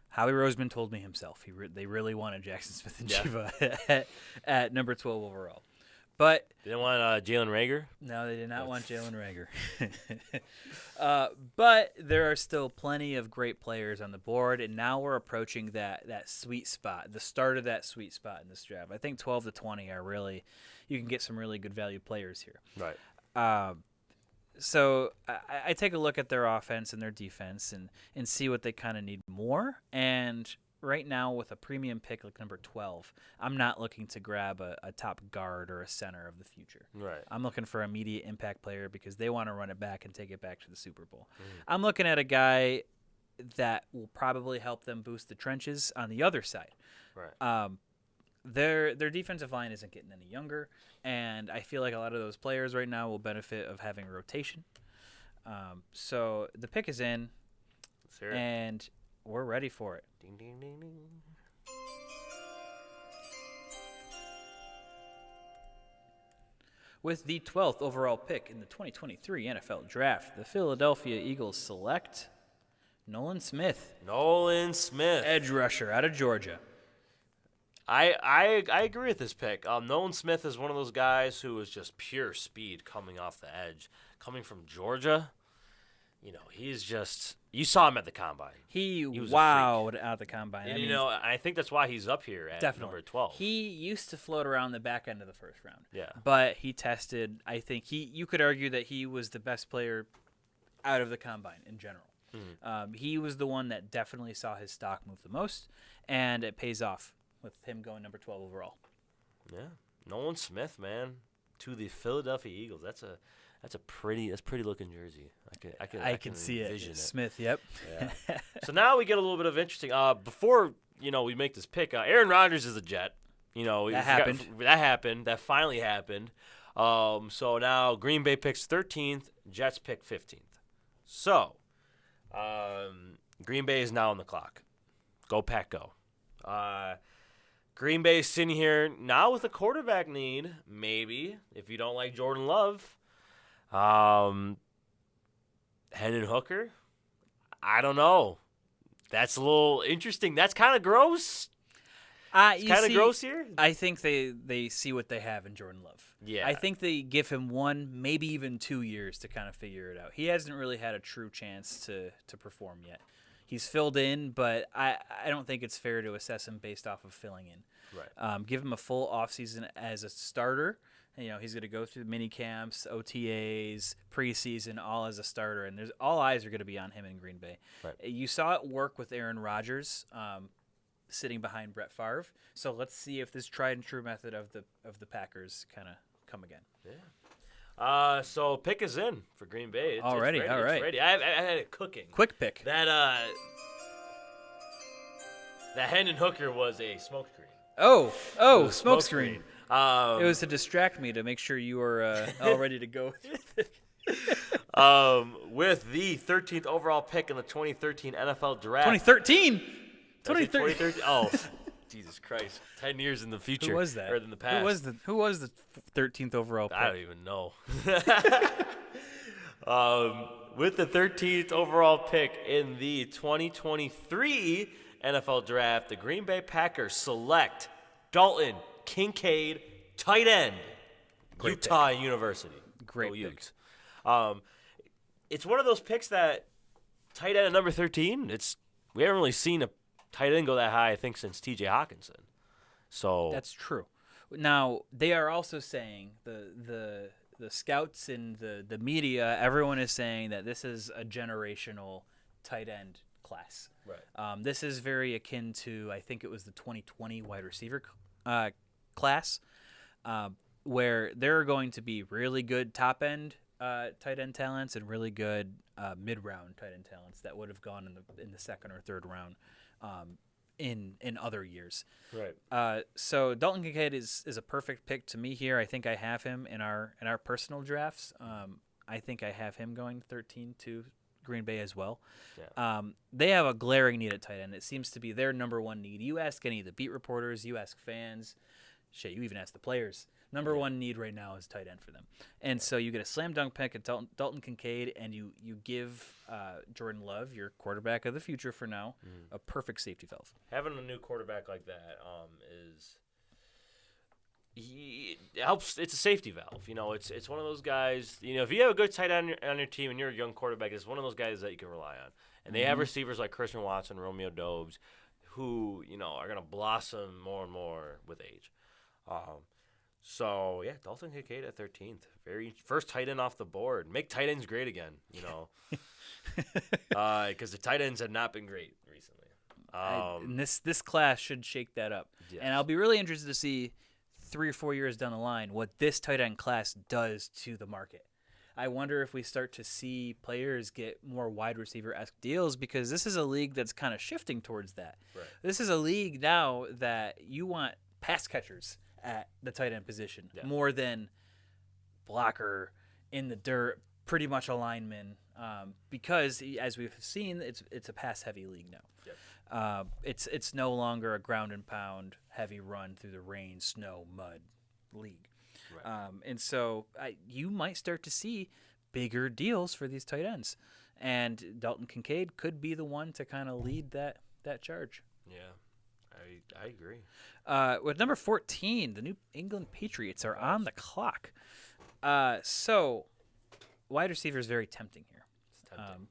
Howie Roseman told me himself they really wanted Jackson Smith and Jiba at number 12 overall. But They didn't want Jalen Reagor? no, they did not want Jalen Reagor. But there are still plenty of great players on the board, and now we're approaching that sweet spot, the start of that sweet spot in this draft. I think 12 to 20 are really – you can get some really good value players here. Right. So I take a look at their offense and their defense and see what they kind of need more. And right now with a premium pick like number 12, I'm not looking to grab a top guard or a center of the future. Right. I'm looking for an immediate impact player because they want to run it back and take it back to the Super Bowl. I'm looking at a guy that will probably help them boost the trenches on the other side. Right. Their defensive line isn't getting any younger, and I feel like a lot of those players right now will benefit of having rotation. So the pick is in, Let's hear it. and we're ready for it. Ding, ding, ding, ding. With the 12th overall pick in the 2023 NFL Draft, the Philadelphia Eagles select Nolan Smith, Nolan Smith. edge rusher out of Georgia. I agree with this pick. Nolan Smith is one of those guys who is just pure speed coming off the edge. Coming from Georgia, he's just – you saw him at the Combine. He was a wowed out the combine. And, I mean, I think that's why he's up here at definitely. number 12. He used to float around the back end of the first round. Yeah. But he tested. I think you could argue that he was the best player out of the combine in general. He was the one that definitely saw his stock move the most, and it pays off with him going number 12 overall. Yeah. Nolan Smith, man, to the Philadelphia Eagles. That's pretty looking jersey. I can see envision it. Smith, yep. Yeah. So now we get a little bit of interesting. Before we make this pick, Aaron Rodgers is a Jet. happened. That happened. That finally happened. So now Green Bay picks 13th. Jets pick 15th. So Green Bay is now on the clock. Go Pack, go. Green Bay is sitting here now with a quarterback need. Maybe if you don't like Jordan Love. Hendon Hooker, I don't know. That's a little interesting. That's kind of gross. It's kind of gross here. I think they see what they have in Jordan Love. Yeah. I think they give him 1, maybe even 2 years to kind of figure it out. He hasn't really had a true chance to perform yet. He's filled in, but I don't think it's fair to assess him based off of filling in. Right. Give him a full offseason as a starter. He's going to go through the mini camps, OTAs, preseason, all as a starter, and all eyes are going to be on him in Green Bay. Right. You saw it work with Aaron Rodgers sitting behind Brett Favre. So let's see if this tried and true method of the Packers kind of come again. Yeah. So pick is in for Green Bay. Already, it's ready. all right. It's ready. I had it cooking. Quick pick. That Hendon Hooker was a smokescreen. Oh, It smoke was screen. smokescreen. It was to distract me to make sure you were all ready to go. With the 13th overall pick in the 2013 NFL Draft. 2013. 2013. Oh, Jesus Christ! 10 years in the future. Who was that? Or in the past. Who was the 13th overall pick? I don't even know. With the 13th overall pick in the 2023 NFL Draft, the Green Bay Packers select Dalton Kincaid, tight end, Utah University. Great Go pick. Utes. It's one of those picks that tight end at number 13. We haven't really seen a tight end go that high, I think, since T.J. Hawkinson. So That's true. Now they are also saying the scouts and the media, everyone is saying that this is a generational tight end class. Right. This is very akin to, I think it was the 2020 wide receiver class, where there are going to be really good top end tight end talents and really good mid round tight end talents that would have gone in the second or third round in other years. Right. So Dalton Kincaid is a perfect pick to me here. I think I have him in our personal drafts. I think I have him going 13 to Green Bay as well. Yeah. They have a glaring need at tight end. It seems to be their number one need. You ask any of the beat reporters, you ask fans, shit, you even ask the players. Number one need right now is tight end for them. And so you get a slam dunk pick at Dalton Kincaid, and you give Jordan Love, your quarterback of the future for now, a perfect safety valve. Having a new quarterback like that it helps. It's a safety valve. It's one of those guys. If you have a good tight end on your team and you're a young quarterback, it's one of those guys that you can rely on. And they have receivers like Christian Watson, Romeo Doubs, who are going to blossom more and more with age. So, yeah, Dalton Kincaid at 13th. First tight end off the board. Make tight ends great again, because the tight ends have not been great recently. And this class should shake that up. Yes. And I'll be really interested to see 3 or 4 years down the line what this tight end class does to the market. I wonder if we start to see players get more wide receiver-esque deals, because this is a league that's kind of shifting towards that. Right. This is a league now that you want pass catchers at the tight end position more than blocker in the dirt, pretty much a lineman, because as we've seen, it's a pass heavy league now. Yep. It's no longer a ground and pound heavy run through the rain, snow, mud league. Right. And so you might start to see bigger deals for these tight ends, and Dalton Kincaid could be the one to kind of lead that charge. Yeah, I agree. With number 14, the New England Patriots are on the clock. So wide receiver is very tempting here. It's tempting.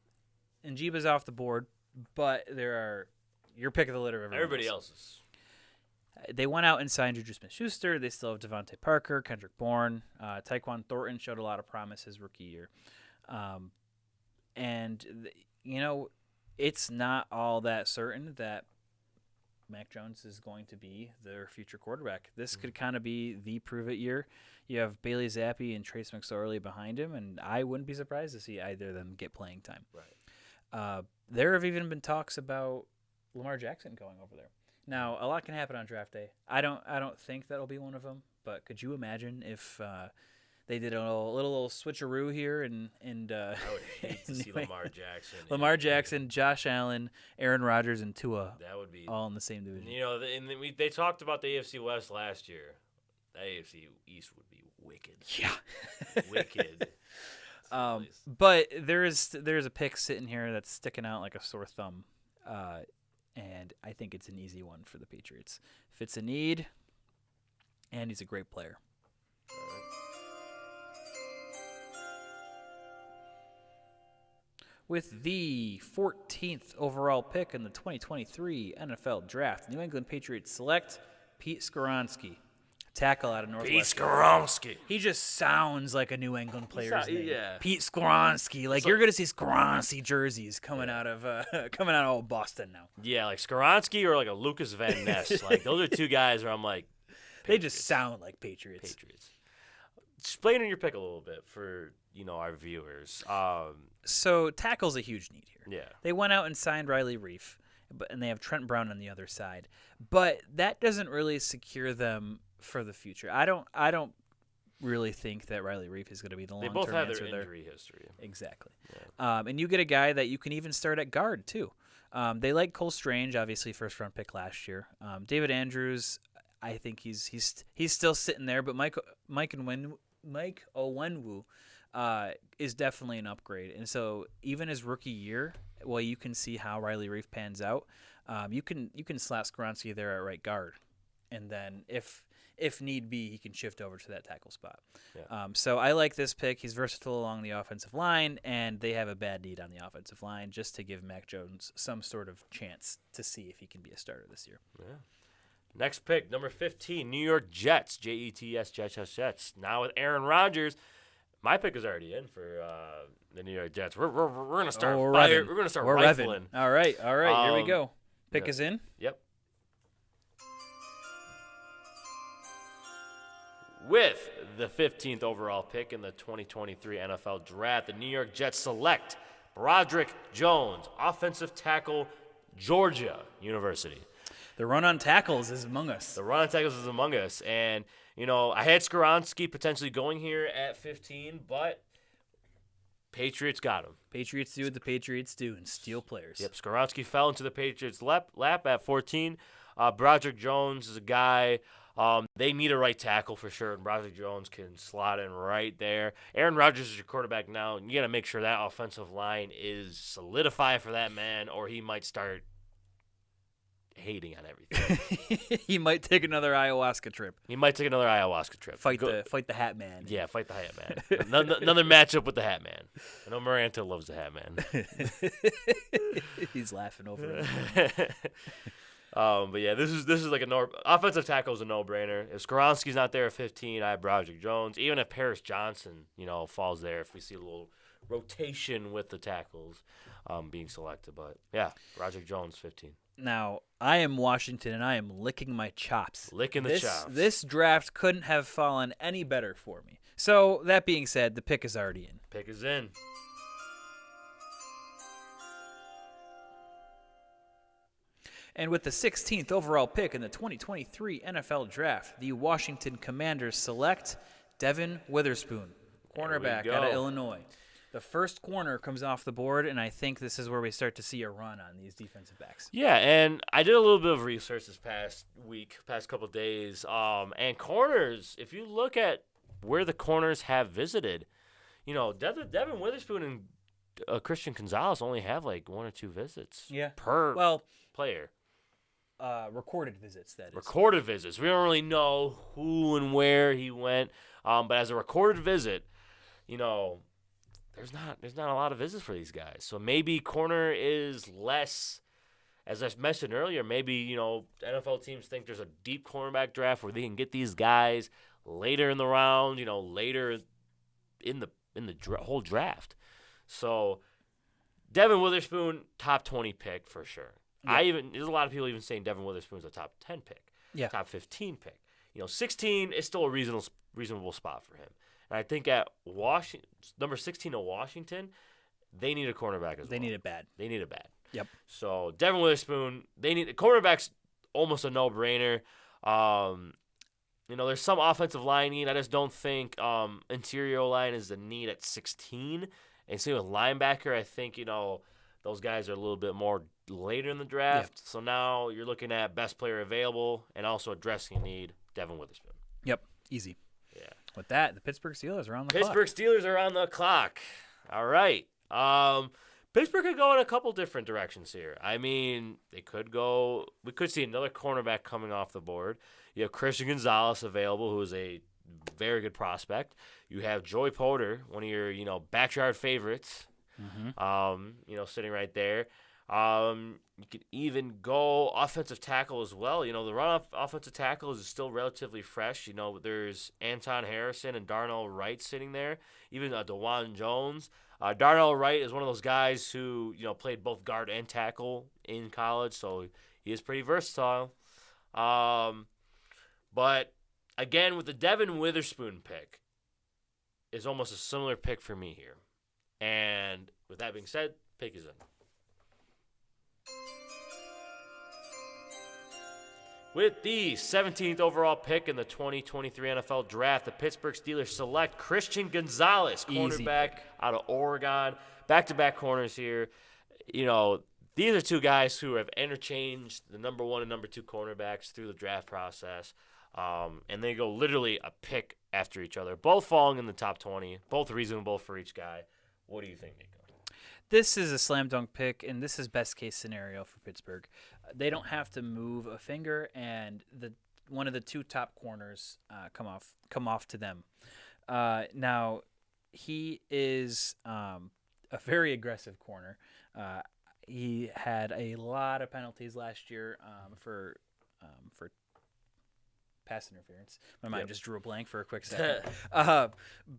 Njiba's off the board, but there are your pick of the litter. Everybody else's. They went out and signed Juju Smith-Schuster. They still have Devontae Parker, Kendrick Bourne. Tyquan Thornton showed a lot of promise his rookie year. It's not all that certain that Mac Jones is going to be their future quarterback. This could kind of be the prove-it year. You have Bailey Zappi and Trace McSorley behind him, and I wouldn't be surprised to see either of them get playing time. Right. There have even been talks about Lamar Jackson going over there. Now, a lot can happen on draft day. I don't think that'll be one of them, but could you imagine if they did a little switcheroo here and I would hate to see Lamar Jackson. Lamar Jackson, Josh Allen, Aaron Rodgers, and Tua. That would be all in the same division. They talked about the AFC West last year. The AFC East would be wicked. Yeah, wicked. But there's a pick sitting here that's sticking out like a sore thumb, and I think it's an easy one for the Patriots. Fits a need, and he's a great player. With the 14th overall pick in the 2023 NFL Draft, New England Patriots select Pete Skoronski, tackle out of Northwestern. Pete Skoronski. He just sounds like a New England player's name. Yeah. Pete Skoronski. Like, you're going to see Skoronski jerseys coming out of old Boston now. Yeah, like Skoronski or like a Lucas Van Ness. Like, those are two guys where I'm like, They just sound like Patriots. Explain your pick a little bit for, our viewers. So tackle's a huge need here. Yeah. They went out and signed Riley Reif, and they have Trent Brown on the other side. But that doesn't really secure them for the future. I don't really think that Riley Reef is going to be the They long-term both have answer their there. injury history. Exactly. Yeah. And you get a guy that you can even start at guard, too. They like Cole Strange, obviously first-round pick last year. David Andrews, I think he's still sitting there, but Mike Owenwu is definitely an upgrade. And so even his rookie year, well, you can see how Riley Reef pans out. You can slap Skoronski there at right guard, and then if need be, he can shift over to that tackle spot. Yeah. So I like this pick. He's versatile along the offensive line, and they have a bad need on the offensive line just to give Mac Jones some sort of chance to see if he can be a starter this year. Yeah. Next pick, number 15, New York Jets. Jets, Jets. Now with Aaron Rodgers, my pick is already in for the New York Jets. We're gonna start we're fire. revving. We're gonna start We're rifling. revving. All right. Here we go. Pick yeah. is in. Yep. With the 15th overall pick in the 2023 NFL Draft, the New York Jets select Broderick Jones, offensive tackle, Georgia University. The run on tackles is among us. The run on tackles is among us. And, I had Skoronski potentially going here at 15, but Patriots got him. Patriots do what the Patriots do and steal players. Yep, Skoronski fell into the Patriots' lap at 14. Broderick Jones is a guy they need a right tackle for sure, and Broderick Jones can slot in right there. Aaron Rodgers is your quarterback now, and you got to make sure that offensive line is solidified for that man, or he might start hating on everything. He might take another ayahuasca trip. Fight the Hat Man. Yeah, fight the Hat Man. Another matchup with the Hat Man. I know Maranta loves the Hat Man. He's laughing over it. But yeah, this is like offensive tackle is a no-brainer. If Skoronski's not there at 15, I have Broderick Jones. Even if Paris Johnson, falls there, if we see a little rotation with the tackles being selected. But yeah, Broderick Jones, 15. Now, I am Washington, and I am licking my chops. Licking the chops. This draft couldn't have fallen any better for me. So, that being said, the pick is already in. Pick is in. And with the 16th overall pick in the 2023 NFL Draft, the Washington Commanders select Devin Witherspoon, cornerback out of Illinois. The first corner comes off the board, and I think this is where we start to see a run on these defensive backs. Yeah, and I did a little bit of research this past couple of days. And corners, if you look at where the corners have visited, Devin Witherspoon and Christian Gonzalez only have like one or two visits per player. Recorded visits, that is. Recorded visits. We don't really know who and where he went. But as a recorded visit, there's not a lot of visits for these guys. So maybe corner is less, as I mentioned earlier, maybe, NFL teams think there's a deep cornerback draft where they can get these guys later in the round, later in the whole draft. So Devin Witherspoon, top 20 pick for sure. Yeah. There's a lot of people even saying Devin Witherspoon's a top 10 pick, top 15 pick. 16 is still a reasonable spot for him. And I think at number 16 of Washington, they need a cornerback as well. They need it bad. Yep. So Devin Witherspoon, cornerback's almost a no-brainer. There's some offensive line need. I just don't think interior line is the need at 16. And same with linebacker, I think, those guys are a little bit more later in the draft. Yep. So now you're looking at best player available and also addressing need, Devin Witherspoon. Yep, easy. Yeah. With that, the Pittsburgh Steelers are on the clock. Pittsburgh Steelers are on the clock. All right. Pittsburgh could go in a couple different directions here. I mean, we could see another cornerback coming off the board. You have Christian Gonzalez available, who is a very good prospect. You have Joey Porter, one of your, backyard favorites. Mm-hmm. Sitting right there. You could even go offensive tackle as well. The run off offensive tackle is still relatively fresh. There's Anton Harrison and Darnell Wright sitting there. Even DeJuan Jones. Darnell Wright is one of those guys who, played both guard and tackle in college, so he is pretty versatile. But again, with the Devin Witherspoon pick, is almost a similar pick for me here. And with that being said, pick is in. With the 17th overall pick in the 2023 NFL Draft, the Pittsburgh Steelers select Christian Gonzalez, Easy cornerback pick. out of Oregon. Back-to-back corners here. You know, these are two guys who have interchanged the number 1 and number 2 cornerbacks through the draft process. And they go literally a pick after each other. Both falling in the top 20. Both reasonable for each guy. What do you think, Nico? This is a slam dunk pick, and this is best case scenario for Pittsburgh. They don't have to move a finger, and one of the 2 top corners come off to them. Now, he is a very aggressive corner. He had a lot of penalties last year for pass interference. My mind just drew a blank for a quick second.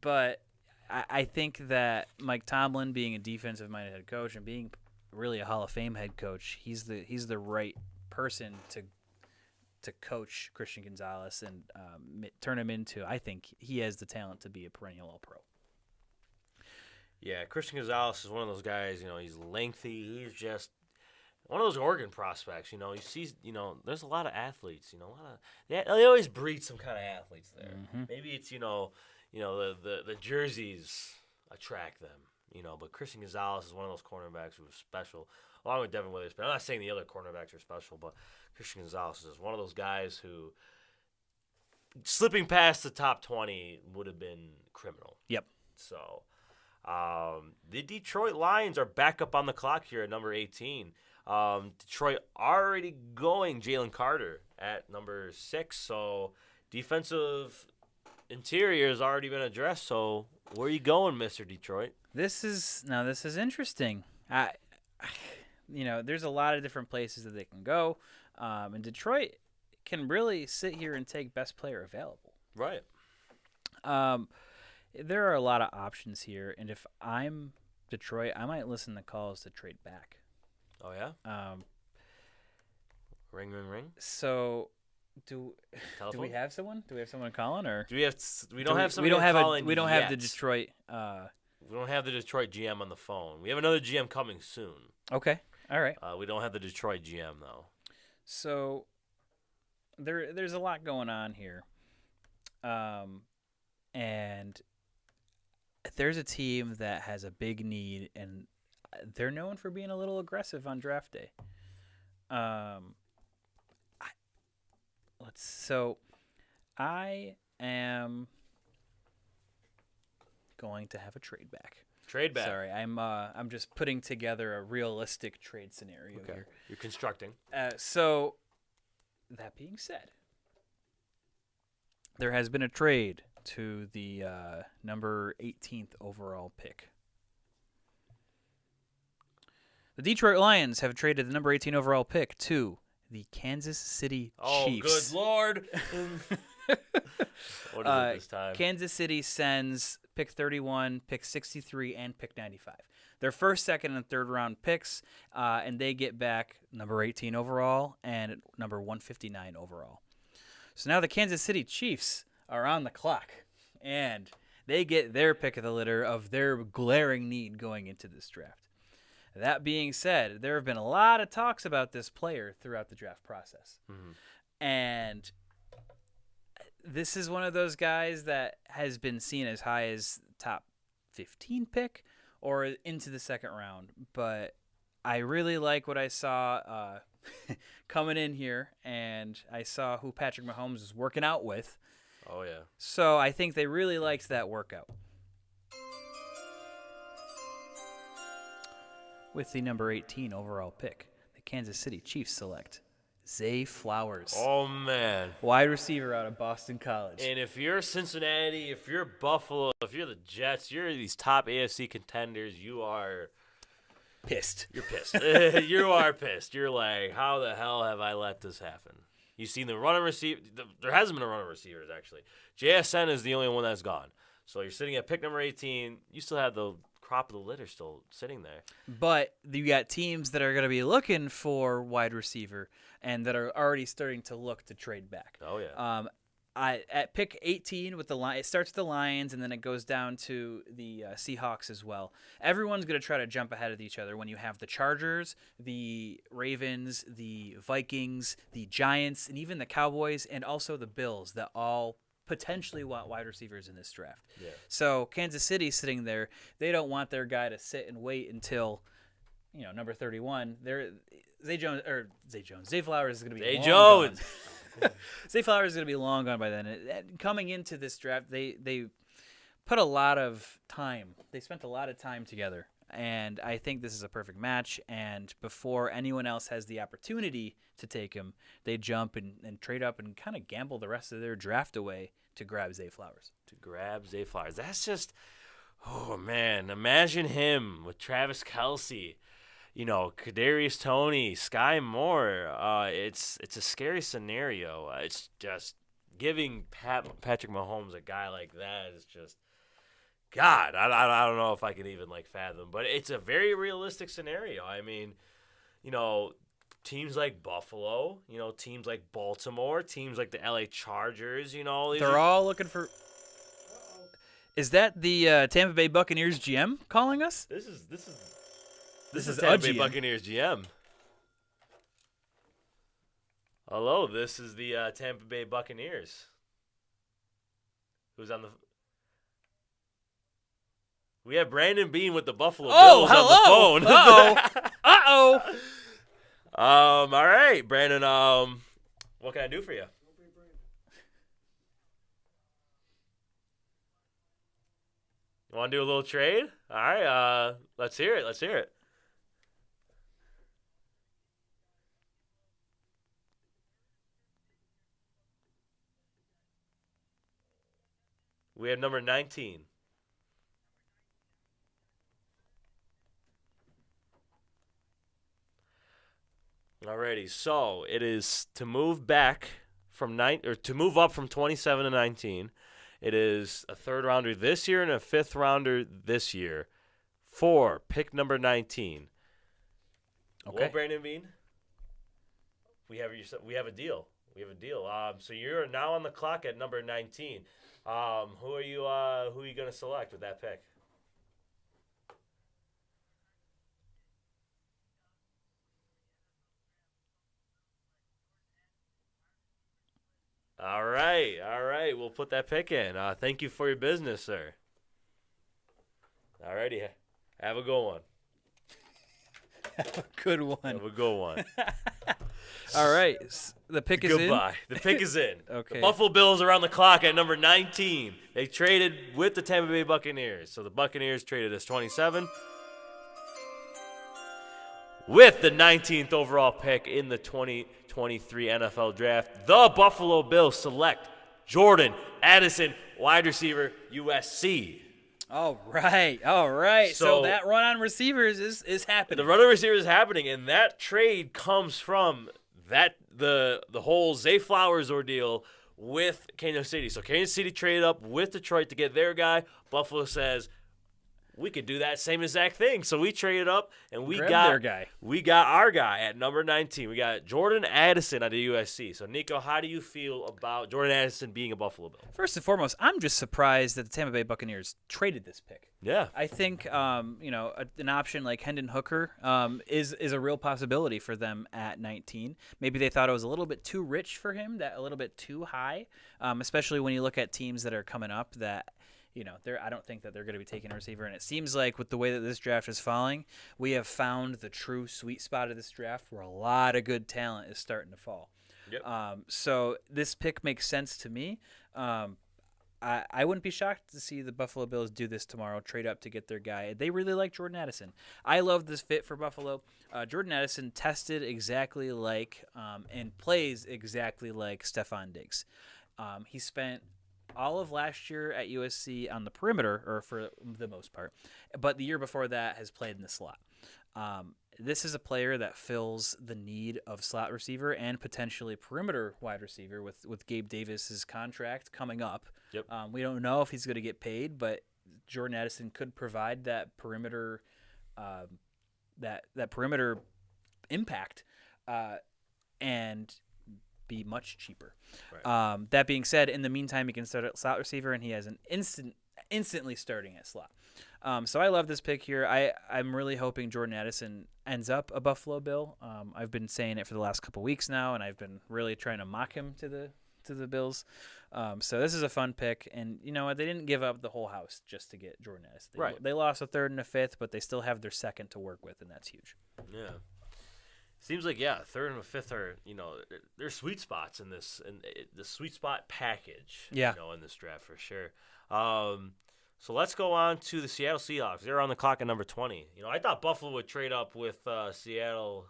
But I think that Mike Tomlin, being a defensive-minded head coach and being really a Hall of Fame head coach, he's the right person to coach Christian Gonzalez and turn him into. I think he has the talent to be a perennial All-Pro. Yeah, Christian Gonzalez is one of those guys. You know, he's lengthy. He's just one of those Oregon prospects. You know, you see. You know, there's a lot of athletes. You know, they always breed some kind of athletes there. Mm-hmm. Maybe it's the jerseys attract them, but Christian Gonzalez is one of those cornerbacks who is special, along with Devin Witherspoon. I'm not saying the other cornerbacks are special, but Christian Gonzalez is one of those guys who slipping past the top 20 would have been criminal. Yep. So the Detroit Lions are back up on the clock here at number 18. Detroit already going Jalen Carter at number 6, so defensive interior has already been addressed. So where are you going, Mr. Detroit? This is interesting. There's a lot of different places that they can go, and Detroit can really sit here and take best player available. Right. There are a lot of options here, and if I'm Detroit, I might listen to calls to trade back. Oh yeah. Ring, ring, ring. So, do we Telephone? have someone? Do we have someone calling, or Do we have? We don't have we somebody don't have calling we don't have the yet. Detroit. We don't have the Detroit GM on the phone. We have another GM coming soon. Okay, all right. We don't have the Detroit GM though. So there's a lot going on here, and there's a team that has a big need, and they're known for being a little aggressive on draft day. I am going to have a trade back. Trade back. Sorry, I'm just putting together a realistic trade scenario Okay. here. You're constructing. So, that being said, there has been a trade to the number 18th overall pick. The Detroit Lions have traded the number 18 overall pick to the Kansas City Chiefs. Oh, good Lord. What is it this time? Kansas City sends pick 31, pick 63, and pick 95. Their first, second, and third round picks, and they get back number 18 overall and number 159 overall. So now the Kansas City Chiefs are on the clock, and they get their pick of the litter of their glaring need going into this draft. That being said, there have been a lot of talks about this player throughout the draft process. Mm-hmm. And this is one of those guys that has been seen as high as top 15 pick or into the second round. But I really like what I saw coming in here, and I saw who Patrick Mahomes was working out with. Oh, yeah. So I think they really liked that workout. With the number 18 overall pick, the Kansas City Chiefs select Zay Flowers. Oh, man. Wide receiver out of Boston College. And if you're Cincinnati, if you're Buffalo, if you're the Jets, you're these top AFC contenders, you are pissed. You're pissed. You are pissed. You're like, how the hell have I let this happen? You've seen the running receiver. There hasn't been a running receivers, actually. JSN is the only one that's gone. So you're sitting at pick number 18. You still have the crop of the litter still sitting there. But you got teams that are going to be looking for wide receiver and that are already starting to look to trade back. Oh, yeah. At pick 18 with it starts with the Lions and then it goes down to the Seahawks as well. Everyone's going to try to jump ahead of each other when you have the Chargers, the Ravens, the Vikings, the Giants, and even the Cowboys, and also the Bills that all potentially want wide receivers in this draft. Yeah. So Kansas City sitting there, they don't want their guy to sit and wait until number 31. Zay Flowers is going to be Zay long Jones. gone. Zay Flowers is going to be long gone by then. And coming into this draft, they put a lot of time. They spent a lot of time together, and I think this is a perfect match. And before anyone else has the opportunity to take him, they jump and trade up and kind of gamble the rest of their draft away to grab Zay Flowers. That's just, oh man, imagine him with Travis Kelce. Kadarius Toney, Sky Moore. It's a scary scenario. It's just giving Patrick Mahomes a guy like that is just, God, I don't know if I can even fathom. But it's a very realistic scenario. I mean, teams like Buffalo, teams like Baltimore, teams like the LA Chargers, They're all looking for. Is that the Tampa Bay Buccaneers GM calling us? This is Tampa Bay Buccaneers GM. Hello, this is the Tampa Bay Buccaneers. Who's on the? We have Brandon Bean with the Buffalo Bills on the phone. Uh-oh. All right, Brandon. What can I do for you? You want to do a little trade? All right. Let's hear it. We have number 19. Alrighty, so it is to move back from to move up from 27 to 19. It is a third rounder this year and a fifth rounder this year for pick number 19. Okay. Well, Brandon Bean, we have a deal. So you're now on the clock at number 19. Who are you going to select with that pick? All right. We'll put that pick in. Thank you for your business, sir. All righty. Have a good one. Have a good one. Have a good one. All right. The pick is in. Goodbye. The pick is in. Okay. The Buffalo Bills are on the clock at number 19. They traded with the Tampa Bay Buccaneers. So the Buccaneers traded as 27 with the 19th overall pick in the 2023 NFL Draft. The Buffalo Bills select Jordan Addison, wide receiver, USC. All right. So that run on receivers is happening. The run on receivers is happening, and that trade comes from the whole Zay Flowers ordeal with Kansas City. So Kansas City traded up with Detroit to get their guy. Buffalo says, we could do that same exact thing. So we traded up, and we got their guy. We got our guy at number 19. We got Jordan Addison out of USC. So, Nico, how do you feel about Jordan Addison being a Buffalo Bill? First and foremost, I'm just surprised that the Tampa Bay Buccaneers traded this pick. Yeah. I think an option like Hendon Hooker is a real possibility for them at 19. Maybe they thought it was a little bit too rich for him, that a little bit too high, especially when you look at teams that are coming up that – I don't think that they're going to be taking a receiver. And it seems like with the way that this draft is falling, we have found the true sweet spot of this draft where a lot of good talent is starting to fall. Yep. So this pick makes sense to me. I wouldn't be shocked to see the Buffalo Bills do this tomorrow, trade up to get their guy. They really like Jordan Addison. I love this fit for Buffalo. Jordan Addison tested exactly like and plays exactly like Stephon Diggs. He spent all of last year at USC on the perimeter, or for the most part, but the year before that has played in the slot. This is a player that fills the need of slot receiver and potentially perimeter wide receiver with Gabe Davis's contract coming up. Yep. We don't know if he's going to get paid, but Jordan Addison could provide that perimeter, that perimeter impact, and be much cheaper. Right. That being said, in the meantime, he can start at slot receiver, and he has an instantly starting at slot. So I love this pick here. I'm really hoping Jordan Addison ends up a Buffalo Bill. I've been saying it for the last couple weeks now, and I've been really trying to mock him to the Bills. So this is a fun pick, and you know what? They didn't give up the whole house just to get Jordan Addison. Right. They lost a third and a fifth, but they still have their second to work with, and that's huge. Yeah. Seems like third and fifth are they're sweet spots in this in the sweet spot package. Yeah. In this draft for sure. So let's go on to the Seattle Seahawks. They're on the clock at number 20. I thought Buffalo would trade up with Seattle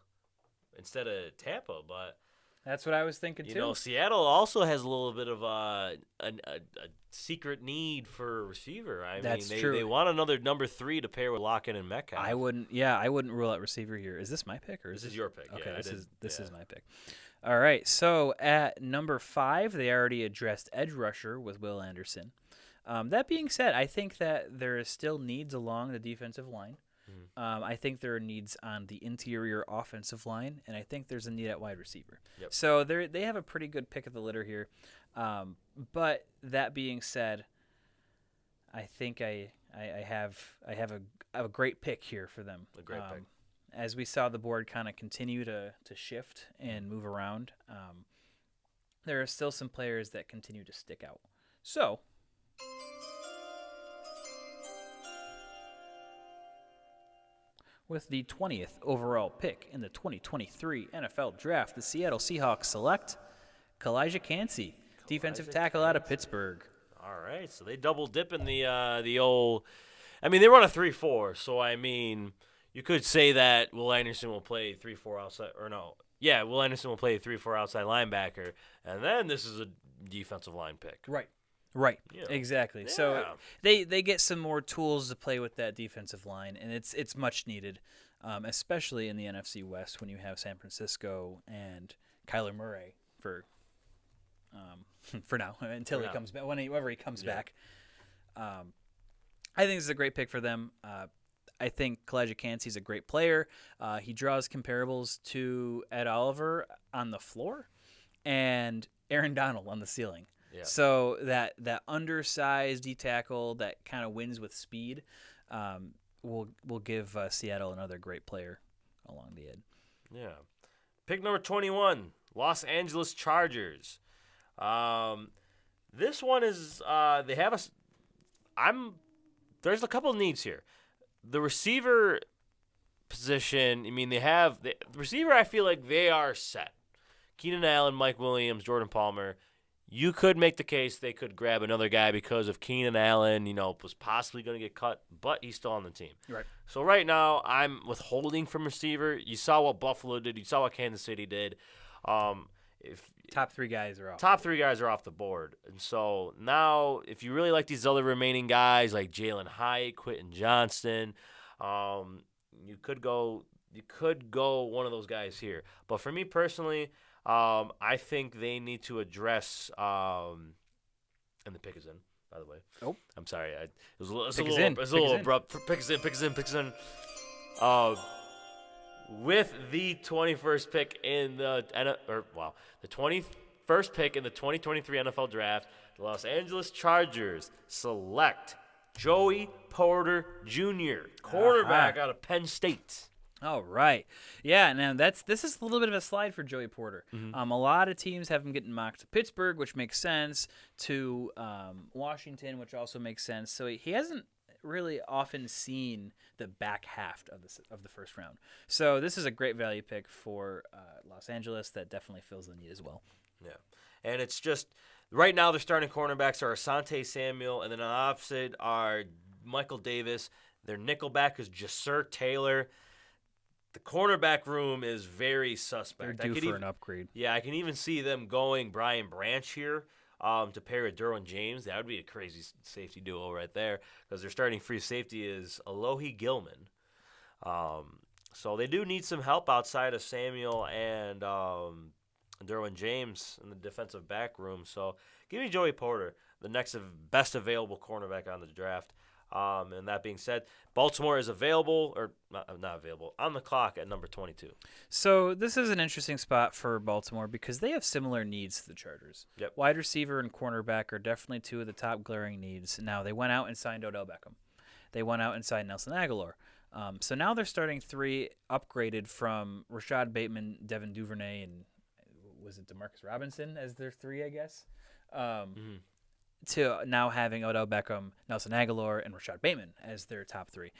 instead of Tampa, but That's what I was thinking too. Seattle also has a little bit of a secret need for a receiver. That's they, true. They want another number 3 to pair with Lockett and Metcalf. I wouldn't rule out receiver here. Is this my pick or This is your pick. Okay, Yeah, this is my pick. All right, so at number 5, they already addressed edge rusher with Will Anderson. That being said, I think that there is still needs along the defensive line. I think there are needs on the interior offensive line, and I think there's a need at wide receiver. Yep. So they have a pretty good pick of the litter here. But that being said, I think I have a great pick here for them. A great pick. As we saw the board kind of continue to shift and move around, there are still some players that continue to stick out. So with the 20th overall pick in the 2023 NFL Draft, the Seattle Seahawks select Kalijah Kancey, defensive tackle out of Pittsburgh. All right, so they double dip in the old. They run a 3-4, so you could say that Will Anderson will play 3-4 outside, or no, yeah, Will Anderson will play 3-4 outside linebacker, and then this is a defensive line pick. Right, Yeah. exactly. Yeah. So they get some more tools to play with that defensive line, and it's much needed, especially in the NFC West when you have San Francisco and Kyler Murray for now until he comes back, whenever he comes back. I think this is a great pick for them. I think Kalijah Kancey's a great player. He draws comparables to Ed Oliver on the floor and Aaron Donald on the ceiling. Yeah. So that undersized D tackle that kind of wins with speed will give Seattle another great player along the edge. Yeah. Pick number 21, Los Angeles Chargers. This one is they have there's a couple of needs here. The receiver position, the receiver, I feel like they are set. Keenan Allen, Mike Williams, Jordan Palmer. You could make the case they could grab another guy because of Keenan Allen, was possibly going to get cut, but he's still on the team. Right. So right now, I'm withholding from receiver. You saw what Buffalo did. You saw what Kansas City did. Top 3 guys are off. Top 3 guys are off the board. And so now, if you really like these other remaining guys like Jalen Hyatt, Quentin Johnston, you could go one of those guys here. But for me personally, I think they need to address and the pick is in, by the way. Oh. I'm sorry. It was a Pick little is in. abrupt. Pick is in. With the 21st pick in the 21st pick in the 2023 NFL Draft, the Los Angeles Chargers select Joey Porter Jr., quarterback out of Penn State. All right. Yeah, now this is a little bit of a slide for Joey Porter. A lot of teams have him getting mocked to Pittsburgh, which makes sense, to Washington, which also makes sense. So he hasn't really often seen the back half of the first round. So this is a great value pick for Los Angeles that definitely fills the need as well. Yeah. And it's just right now their starting cornerbacks are Asante Samuel, and then on the opposite are Michael Davis. Their nickelback is Jasir Taylor. The cornerback room is very suspect. They're due for an upgrade. Yeah, I can even see them going Brian Branch here to pair with Derwin James. That would be a crazy safety duo right there because their starting free safety is Alohi Gilman. So they do need some help outside of Samuel and Derwin James in the defensive back room. So give me Joey Porter, the next best available cornerback on the draft. And that being said, Baltimore is available, or not available, on the clock at number 22. So this is an interesting spot for Baltimore because they have similar needs to the Chargers. Yep. Wide receiver and cornerback are definitely two of the top glaring needs. Now, they went out and signed Odell Beckham. They went out and signed Nelson Aguilar. So now they're starting three upgraded from Rashad Bateman, Devin Duvernay, and was it Demarcus Robinson as their three, I guess, to now having Odell Beckham, Nelson Aguilar, and Rashad Bateman as their top three.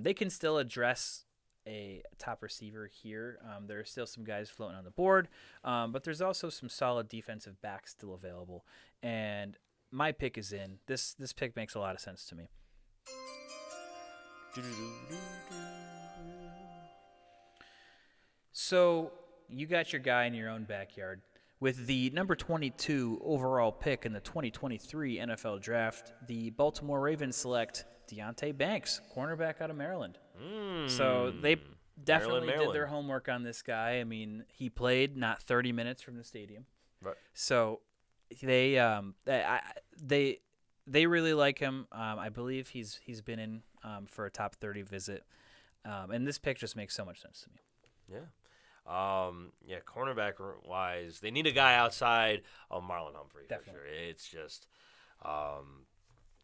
They can still address a top receiver here. There are still some guys floating on the board, but there's also some solid defensive backs still available. And my pick is in. This pick makes a lot of sense to me. So you got your guy in your own backyard. With the number 22 overall pick in the 2023 NFL Draft, the Baltimore Ravens select Deonte Banks, cornerback out of Maryland. So they definitely did their homework on this guy. I mean, he played not 30 minutes from the stadium. Right. So they really like him. I believe he's been in for a top 30 visit. And this pick just makes so much sense to me. Yeah. Cornerback wise, they need a guy outside of Marlon Humphrey. Definitely. For sure. It's just,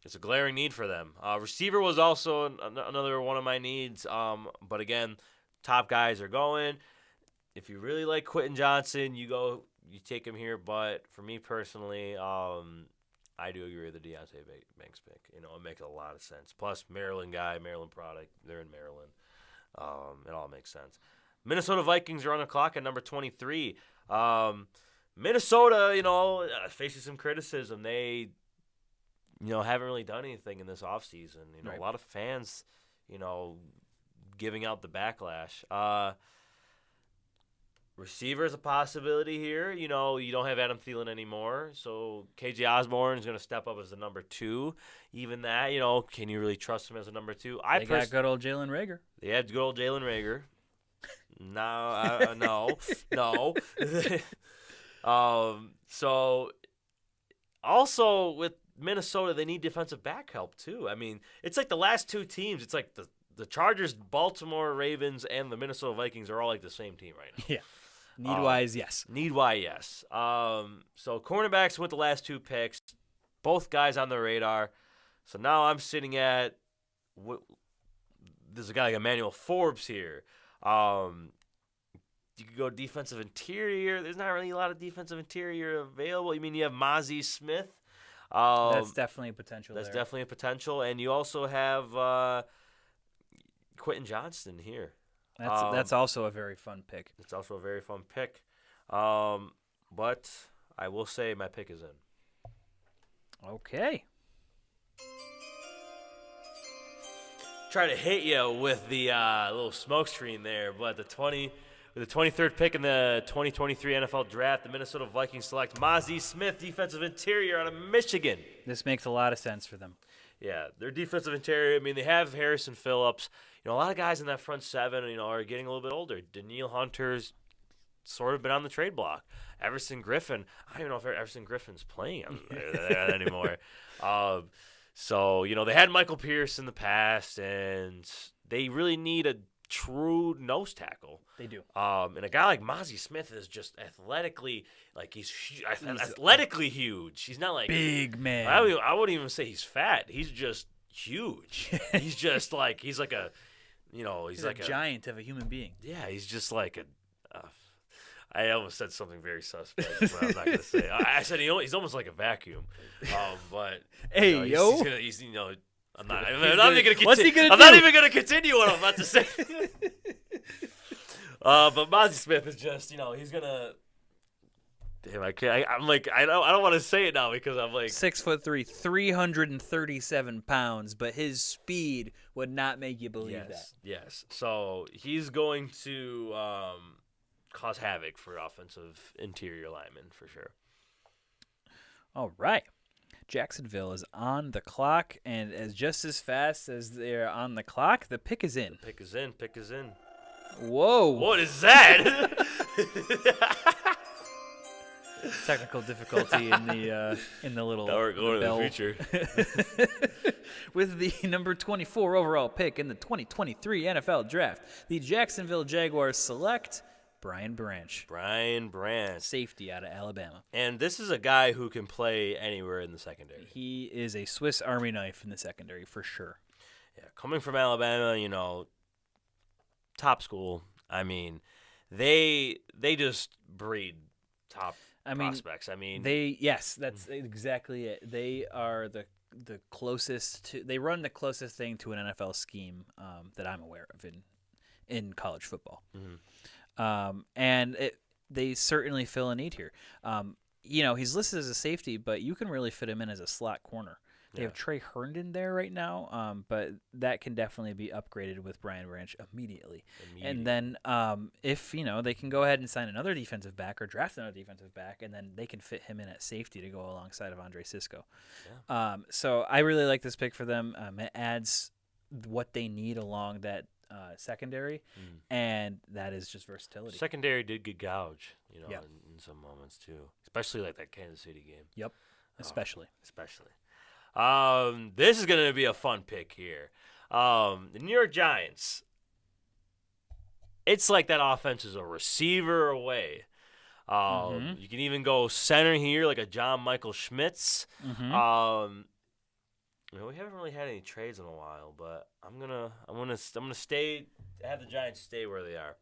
it's a glaring need for them. Receiver was also another one of my needs. But again, top guys are going. If you really like Quentin Johnson, you take him here. But for me personally, I do agree with the Deonte Banks pick. It makes a lot of sense. Plus, Maryland guy, Maryland product. They're in Maryland. It all makes sense. Minnesota Vikings are on the clock at number 23. Minnesota, faces some criticism. They, haven't really done anything in this offseason. Right. A lot of fans, giving out the backlash. Receiver is a possibility here. You don't have Adam Thielen anymore. So KJ Osborne is going to step up as the number 2. Even that, can you really trust him as a number 2? They got good old Jalen Reagor. They had good old Jalen Reagor. No. So also with Minnesota, they need defensive back help too. I mean, it's like the last two teams. It's like the Chargers, Baltimore Ravens, and the Minnesota Vikings are all like the same team right now. Yeah. Need-wise, yes. Need-wise, yes. So cornerbacks with the last two picks, both guys on the radar. So now I'm sitting at there's a guy like Emmanuel Forbes here. You could go defensive interior. There's not really a lot of defensive interior available. You have Mozzie Smith. That's definitely a potential. That's definitely a potential. And you also have Quentin Johnston here. That's also a very fun pick. It's also a very fun pick. But I will say my pick is in. Okay. Try to hit you with the little smoke screen there, but the 23rd pick in the 2023 NFL Draft, the Minnesota Vikings select Mozzie Smith, defensive interior out of Michigan. This makes a lot of sense for them. Yeah, their defensive interior. They have Harrison Phillips. A lot of guys in that front seven, are getting a little bit older. Daniil Hunter's sort of been on the trade block. Everson Griffin. I don't even know if Everson Griffin's playing anymore. So, they had Michael Pierce in the past, and they really need a true nose tackle. They do. And a guy like Mozzie Smith is just athletically, he's athletically huge. He's not like big man. I wouldn't even say he's fat. He's just huge. He's just he's like a, he's like a giant of a human being. Yeah, he's just like a. I almost said something very suspect, but I'm not gonna say. I said he's almost like a vacuum. But hey, he's I'm not even gonna. What's he gonna do? I'm not even gonna continue what I'm about to say. But Mozzie Smith is just, he's gonna. Damn, I can't. I don't want to say it now because I'm 6'3", 337 pounds, but his speed would not make you believe that. Yes. So he's going to cause havoc for offensive interior linemen for sure. All right. Jacksonville is on the clock, and just as fast as they're on the clock, the pick is in. Pick is in. Whoa. What is that? technical difficulty in the little Now we're going to the bell. future. With the number 24 overall pick in the 2023 NFL Draft, the Jacksonville Jaguars select Brian Branch, Brian Branch. safety out of Alabama. And this is a guy who can play anywhere in the secondary. He is a Swiss Army knife in the secondary for sure. Yeah, coming from Alabama, you know, top school. I mean, they just breed top prospects. I mean, that's exactly it. They are the closest to. They run the closest thing to an NFL scheme that I'm aware of in college football. And they certainly fill a need here. You know, he's listed as a safety, but you can really fit him in as a slot corner. They have Trey Herndon there right now, but that can definitely be upgraded with Brian Branch immediately. And then if, you know, they can go ahead and sign another defensive back or draft another defensive back, and then they can fit him in at safety to go alongside of Andre Sisco. Yeah. So I really like this pick for them. It adds what they need along that secondary, and that is just versatility. Secondary did get gouged, you know, in some moments too, especially like that Kansas City game. Yep, especially. This is going to be a fun pick here. The New York Giants, it's like that offense is a receiver away. You can even go center here like a John Michael Schmitz. You know, we haven't really had any trades in a while, but I'm gonna have the Giants stay where they are.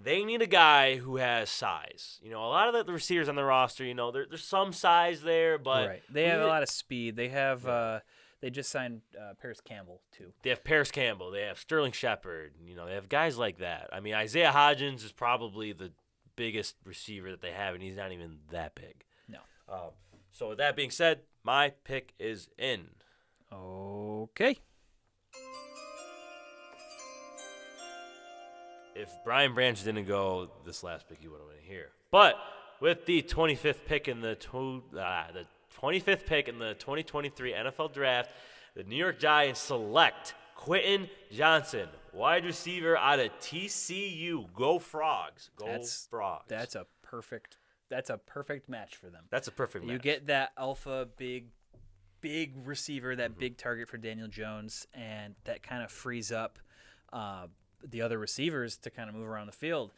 They need a guy who has size. You know, a lot of the receivers on the roster, you know, there's some size there, but they have a lot of speed. They have they just signed Paris Campbell too. They have Paris Campbell. They have Sterling Shepard. You know, they have guys like that. I mean, Isaiah Hodgins is probably the biggest receiver that they have, and he's not even that big. No. So with that being said, my pick is in. Okay. If Brian Branch didn't go, this last pick, he would have went here. But with the 25th pick in the 2023 NFL Draft, the New York Giants select Quentin Johnson, wide receiver out of TCU. Go Frogs! Frogs! That's a perfect match for them. That's a perfect match. You get that alpha big receiver, that big target for Daniel Jones, and that kind of frees up the other receivers to kind of move around the field.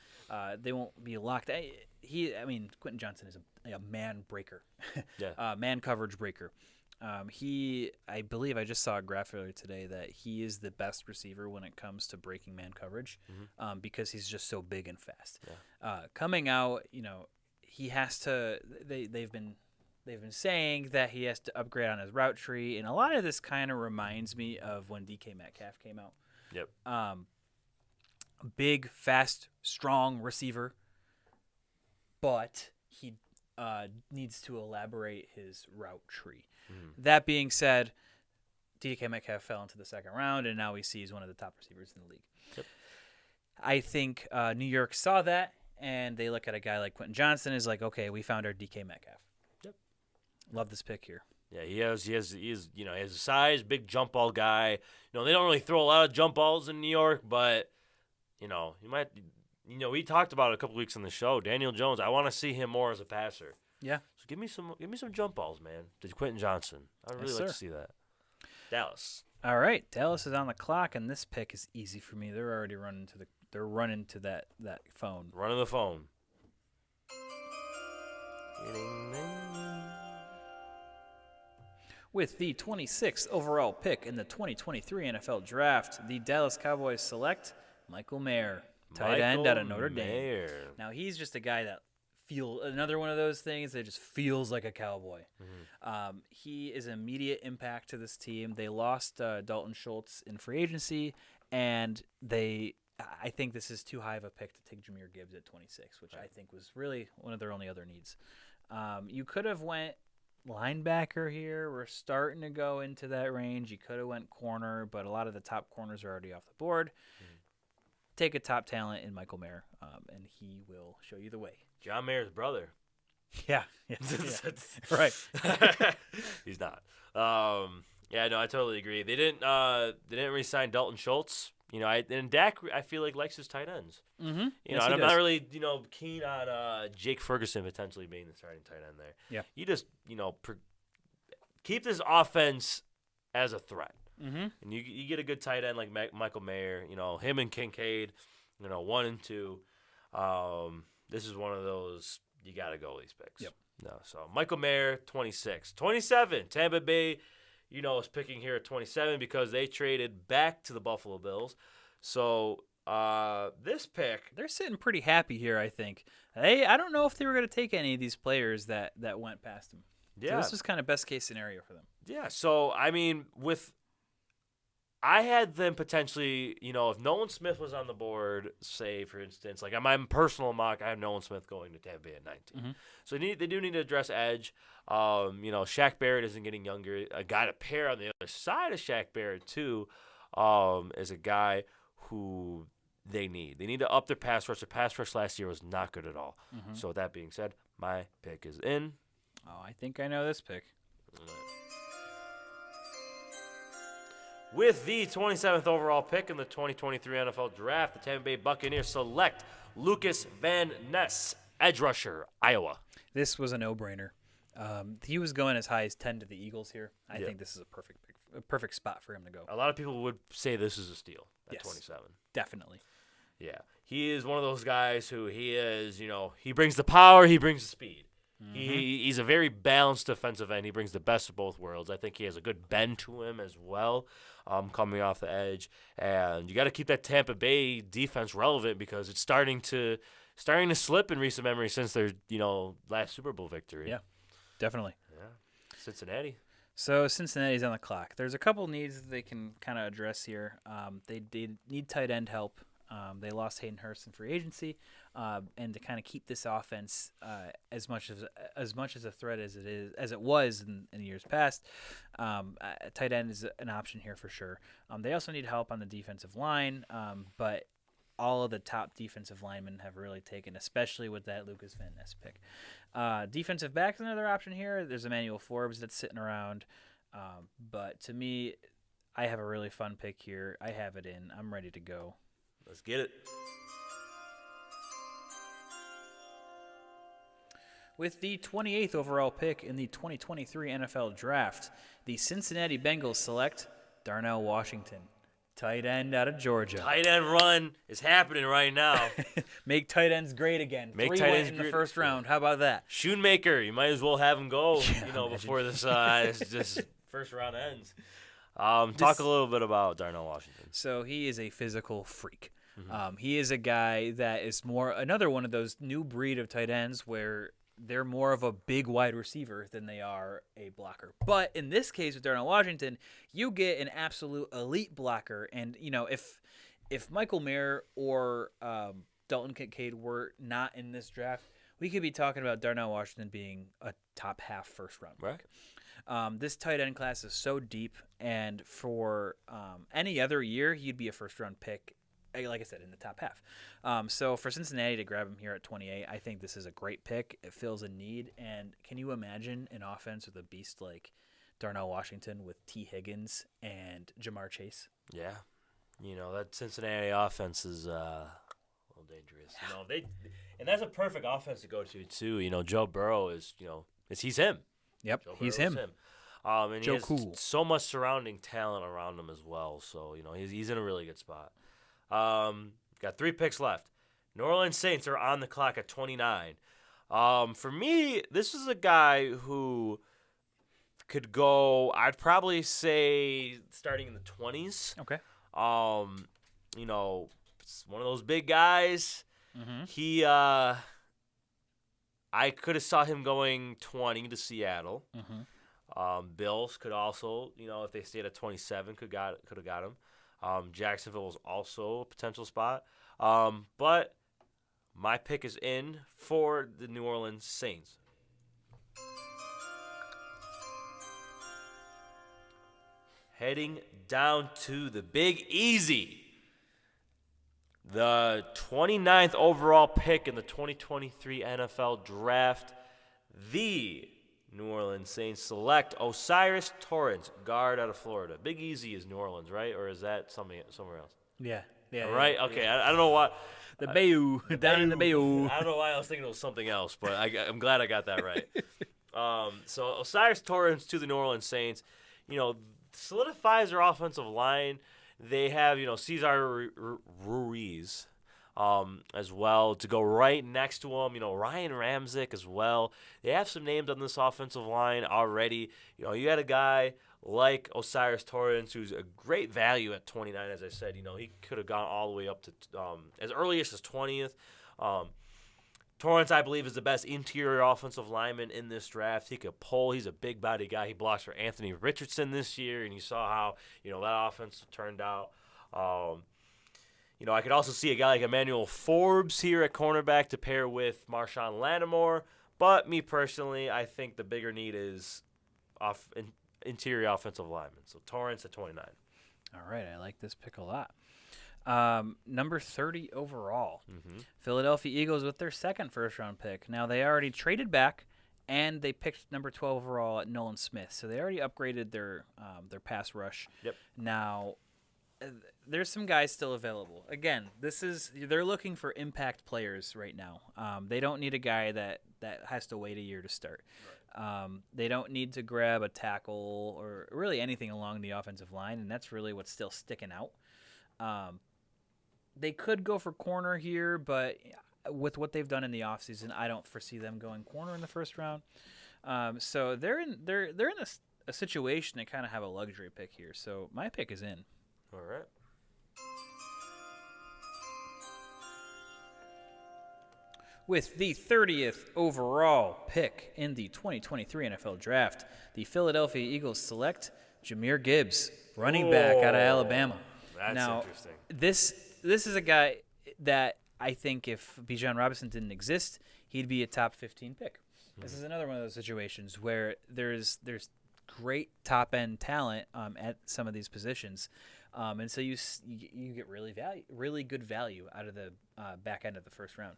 They won't be locked. Quentin Johnson is a man breaker, man coverage breaker. I believe I just saw a graph earlier today that he is the best receiver when it comes to breaking man coverage, because he's just so big and fast. Yeah. Coming out, you know, he has to. They've been saying that he has to upgrade on his route tree, and a lot of this kind of reminds me of when DK Metcalf came out. Yep. Big, fast, strong receiver, but he needs to elaborate his route tree. That being said, DK Metcalf fell into the second round, and now we see he's one of the top receivers in the league. Yep. I think New York saw that, and they look at a guy like Quentin Johnson is like, okay, we found our DK Metcalf. Yep. Love this pick here. Yeah, he has a size, big jump ball guy. You know, they don't really throw a lot of jump balls in New York, but you know, we talked about it a couple weeks on the show. Daniel Jones, I want to see him more as a passer. Yeah. So give me some jump balls, man. To Quentin Johnson. I'd really like to see that. Dallas. All right, Dallas is on the clock, and this pick is easy for me. They're already running to that phone. Running the phone. With the 26th overall pick in the 2023 NFL Draft, the Dallas Cowboys select Michael Mayer, tight end out of Notre Dame. Now, he's just a guy that another one of those things that just feels like a Cowboy. He is an immediate impact to this team. They lost Dalton Schultz in free agency, and I think this is too high of a pick to take Jahmyr Gibbs at 26, which I think was really one of their only other needs. You could have went linebacker here. We're starting to go into that range. You could have went corner, but a lot of the top corners are already off the board. Take a top talent in Michael Mayer, and he will show you the way. John Mayer's brother. Yeah. Right. He's not. Yeah, no, I totally agree. They didn't re-sign Dalton Schultz. And Dak, I feel like likes his tight ends. Mm-hmm. And I'm not really, keen on Jake Ferguson potentially being the starting tight end there. Yeah. You just, keep this offense as a threat. Mm-hmm. And you get a good tight end like Michael Mayer, him and Kincaid, 1 and 2. This is one of those, you got to go with these picks. Yep. No, so Michael Mayer, 26. 27, Tampa Bay, is picking here at 27 because they traded back to the Buffalo Bills. So this pick. They're sitting pretty happy here, I think. I don't know if they were going to take any of these players that went past them. Yeah. So this was kind of best case scenario for them. Yeah, so, I had them potentially, if Nolan Smith was on the board, say, for instance, like on my personal mock, I have Nolan Smith going to Tampa Bay at 19. Mm-hmm. So they do need to address edge. Shaq Barrett isn't getting younger. A guy to pair on the other side of Shaq Barrett, too, is a guy who they need. They need to up their pass rush. Their pass rush last year was not good at all. Mm-hmm. So with that being said, my pick is in. Oh, I think I know this pick. With the 27th overall pick in the 2023 NFL Draft, the Tampa Bay Buccaneers select Lucas Van Ness, edge rusher, Iowa. This was a no-brainer. He was going as high as 10 to the Eagles here. I Yeah. think this is a perfect pick, a perfect spot for him to go. A lot of people would say this is a steal at Yes. 27. Definitely. Yeah. He is one of those guys who he is, he brings the power, he brings the speed. Mm-hmm. He's a very balanced defensive end. He brings the best of both worlds. I think he has a good bend to him as well, coming off the edge. And you got to keep that Tampa Bay defense relevant because it's starting to slip in recent memory since their last Super Bowl victory. Yeah, definitely. Yeah. Cincinnati. So Cincinnati's on the clock. There's a couple needs that they can kind of address here. They need tight end help. They lost Hayden Hurst in free agency, and to kind of keep this offense as much as a threat as it was in years past, tight end is an option here for sure. They also need help on the defensive line, but all of the top defensive linemen have really taken, especially with that Lucas Van Ness pick. Defensive back is another option here. There's Emmanuel Forbes that's sitting around, but to me, I have a really fun pick here. I have it in. I'm ready to go. Let's get it. With the 28th overall pick in the 2023 NFL Draft, the Cincinnati Bengals select Darnell Washington, tight end out of Georgia. Tight end run is happening right now. Make tight ends great again. Make 3 tight went ends in the great. first round. How about that? Shoemaker, you might as well have him go, imagine. before this first round ends. Talk a little bit about Darnell Washington. So he is a physical freak. He is a guy that is another one of those new breed of tight ends where they're more of a big wide receiver than they are a blocker. But in this case with Darnell Washington, you get an absolute elite blocker. And, if Michael Mayer or Dalton Kincaid were not in this draft, we could be talking about Darnell Washington being a top half first round pick. Right. This tight end class is so deep, and for any other year, he'd be a first round pick, like I said, in the top half. So for Cincinnati to grab him here at 28, I think this is a great pick. It fills a need, and can you imagine an offense with a beast like Darnell Washington with T. Higgins and Jamar Chase? Yeah. That Cincinnati offense is a little dangerous. And that's a perfect offense to go to, too. Joe Burrow is, he's him. Yep, Joe he's Burrow is him. And Joe he has Cool. so much surrounding talent around him as well. So, he's in a really good spot. Got 3 picks left. New Orleans Saints are on the clock at 29. For me, this is a guy who could go, I'd probably say starting in the 20s. Okay. It's one of those big guys. Mm-hmm. He, I could have saw him going 20 to Seattle. Mm-hmm. Bills could also, if they stayed at 27, could have got him. Jacksonville was also a potential spot. But my pick is in for the New Orleans Saints. Heading down to the Big Easy. The 29th overall pick in the 2023 NFL Draft, the New Orleans Saints select Osiris Torrance, guard out of Florida. Big Easy is New Orleans, right? Or is that somewhere else? Yeah. Yeah. Right? yeah, Okay. yeah. I don't know why. The Bayou. Down in the Bayou. I don't know why I was thinking it was something else, but I'm glad I got that right. So Osiris Torrance to the New Orleans Saints, solidifies their offensive line. They have, Cesar Ruiz as well to go right next to him. Ryan Ramczyk as well. They have some names on this offensive line already. You had a guy like Osiris Torrance, who's a great value at 29, as I said. He could have gone all the way up to as early as his 20th. Torrance, I believe, is the best interior offensive lineman in this draft. He could pull. He's a big body guy. He blocks for Anthony Richardson this year, and you saw how that offense turned out. I could also see a guy like Emmanuel Forbes here at cornerback to pair with Marshawn Lattimore. But me personally, I think the bigger need is interior offensive lineman. So Torrance at 29. All right, I like this pick a lot. Number 30 overall, Philadelphia Eagles with their second first-round pick. Now, they already traded back, and they picked number 12 overall at Nolan Smith. So they already upgraded their pass rush. Yep. Now, there's some guys still available. Again, they're looking for impact players right now. They don't need a guy that has to wait a year to start. Right. They don't need to grab a tackle or really anything along the offensive line, and that's really what's still sticking out. They could go for corner here, but with what they've done in the offseason, I don't foresee them going corner in the first round. So they're in a situation to kind of have a luxury pick here. So my pick is in. All right. With the 30th overall pick in the 2023 NFL Draft, the Philadelphia Eagles select Jahmyr Gibbs, running back out of Alabama. That's interesting. This is a guy that I think if Bijan Robinson didn't exist, he'd be a top 15 pick. This is another one of those situations where there's great top end talent at some of these positions, and so you get really good value out of the back end of the first round.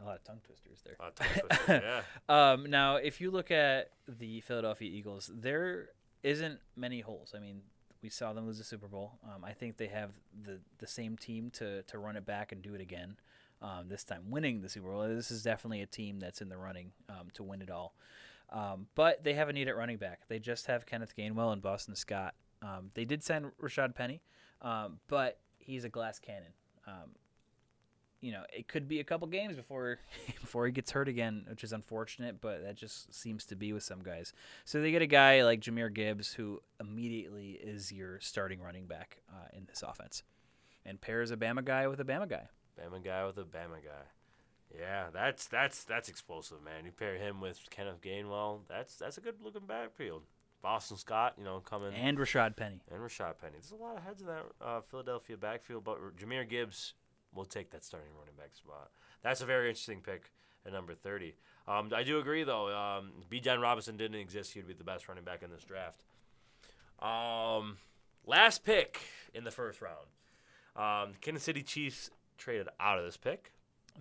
A lot of tongue twisters there. Yeah. Now, if you look at the Philadelphia Eagles, there isn't many holes. I mean, we saw them lose the Super Bowl. I think they have the same team to run it back and do it again, this time winning the Super Bowl. This is definitely a team that's in the running to win it all. But they have a need at running back. They just have Kenneth Gainwell and Boston Scott. They did sign Rashad Penny, but he's a glass cannon. It could be a couple games before he gets hurt again, which is unfortunate, but that just seems to be with some guys. So they get a guy like Jahmyr Gibbs, who immediately is your starting running back in this offense, and pairs a Bama guy with a Bama guy. Bama guy with a Bama guy. Yeah, that's explosive, man. You pair him with Kenneth Gainwell, that's a good looking backfield. Boston Scott, coming. And Rashad Penny. There's a lot of heads in that Philadelphia backfield, but Jahmyr Gibbs will take that starting running back spot. That's a very interesting pick at number 30. I do agree, though. Bijan Robinson didn't exist. He would be the best running back in this draft. Last pick in the first round. Kansas City Chiefs traded out of this pick.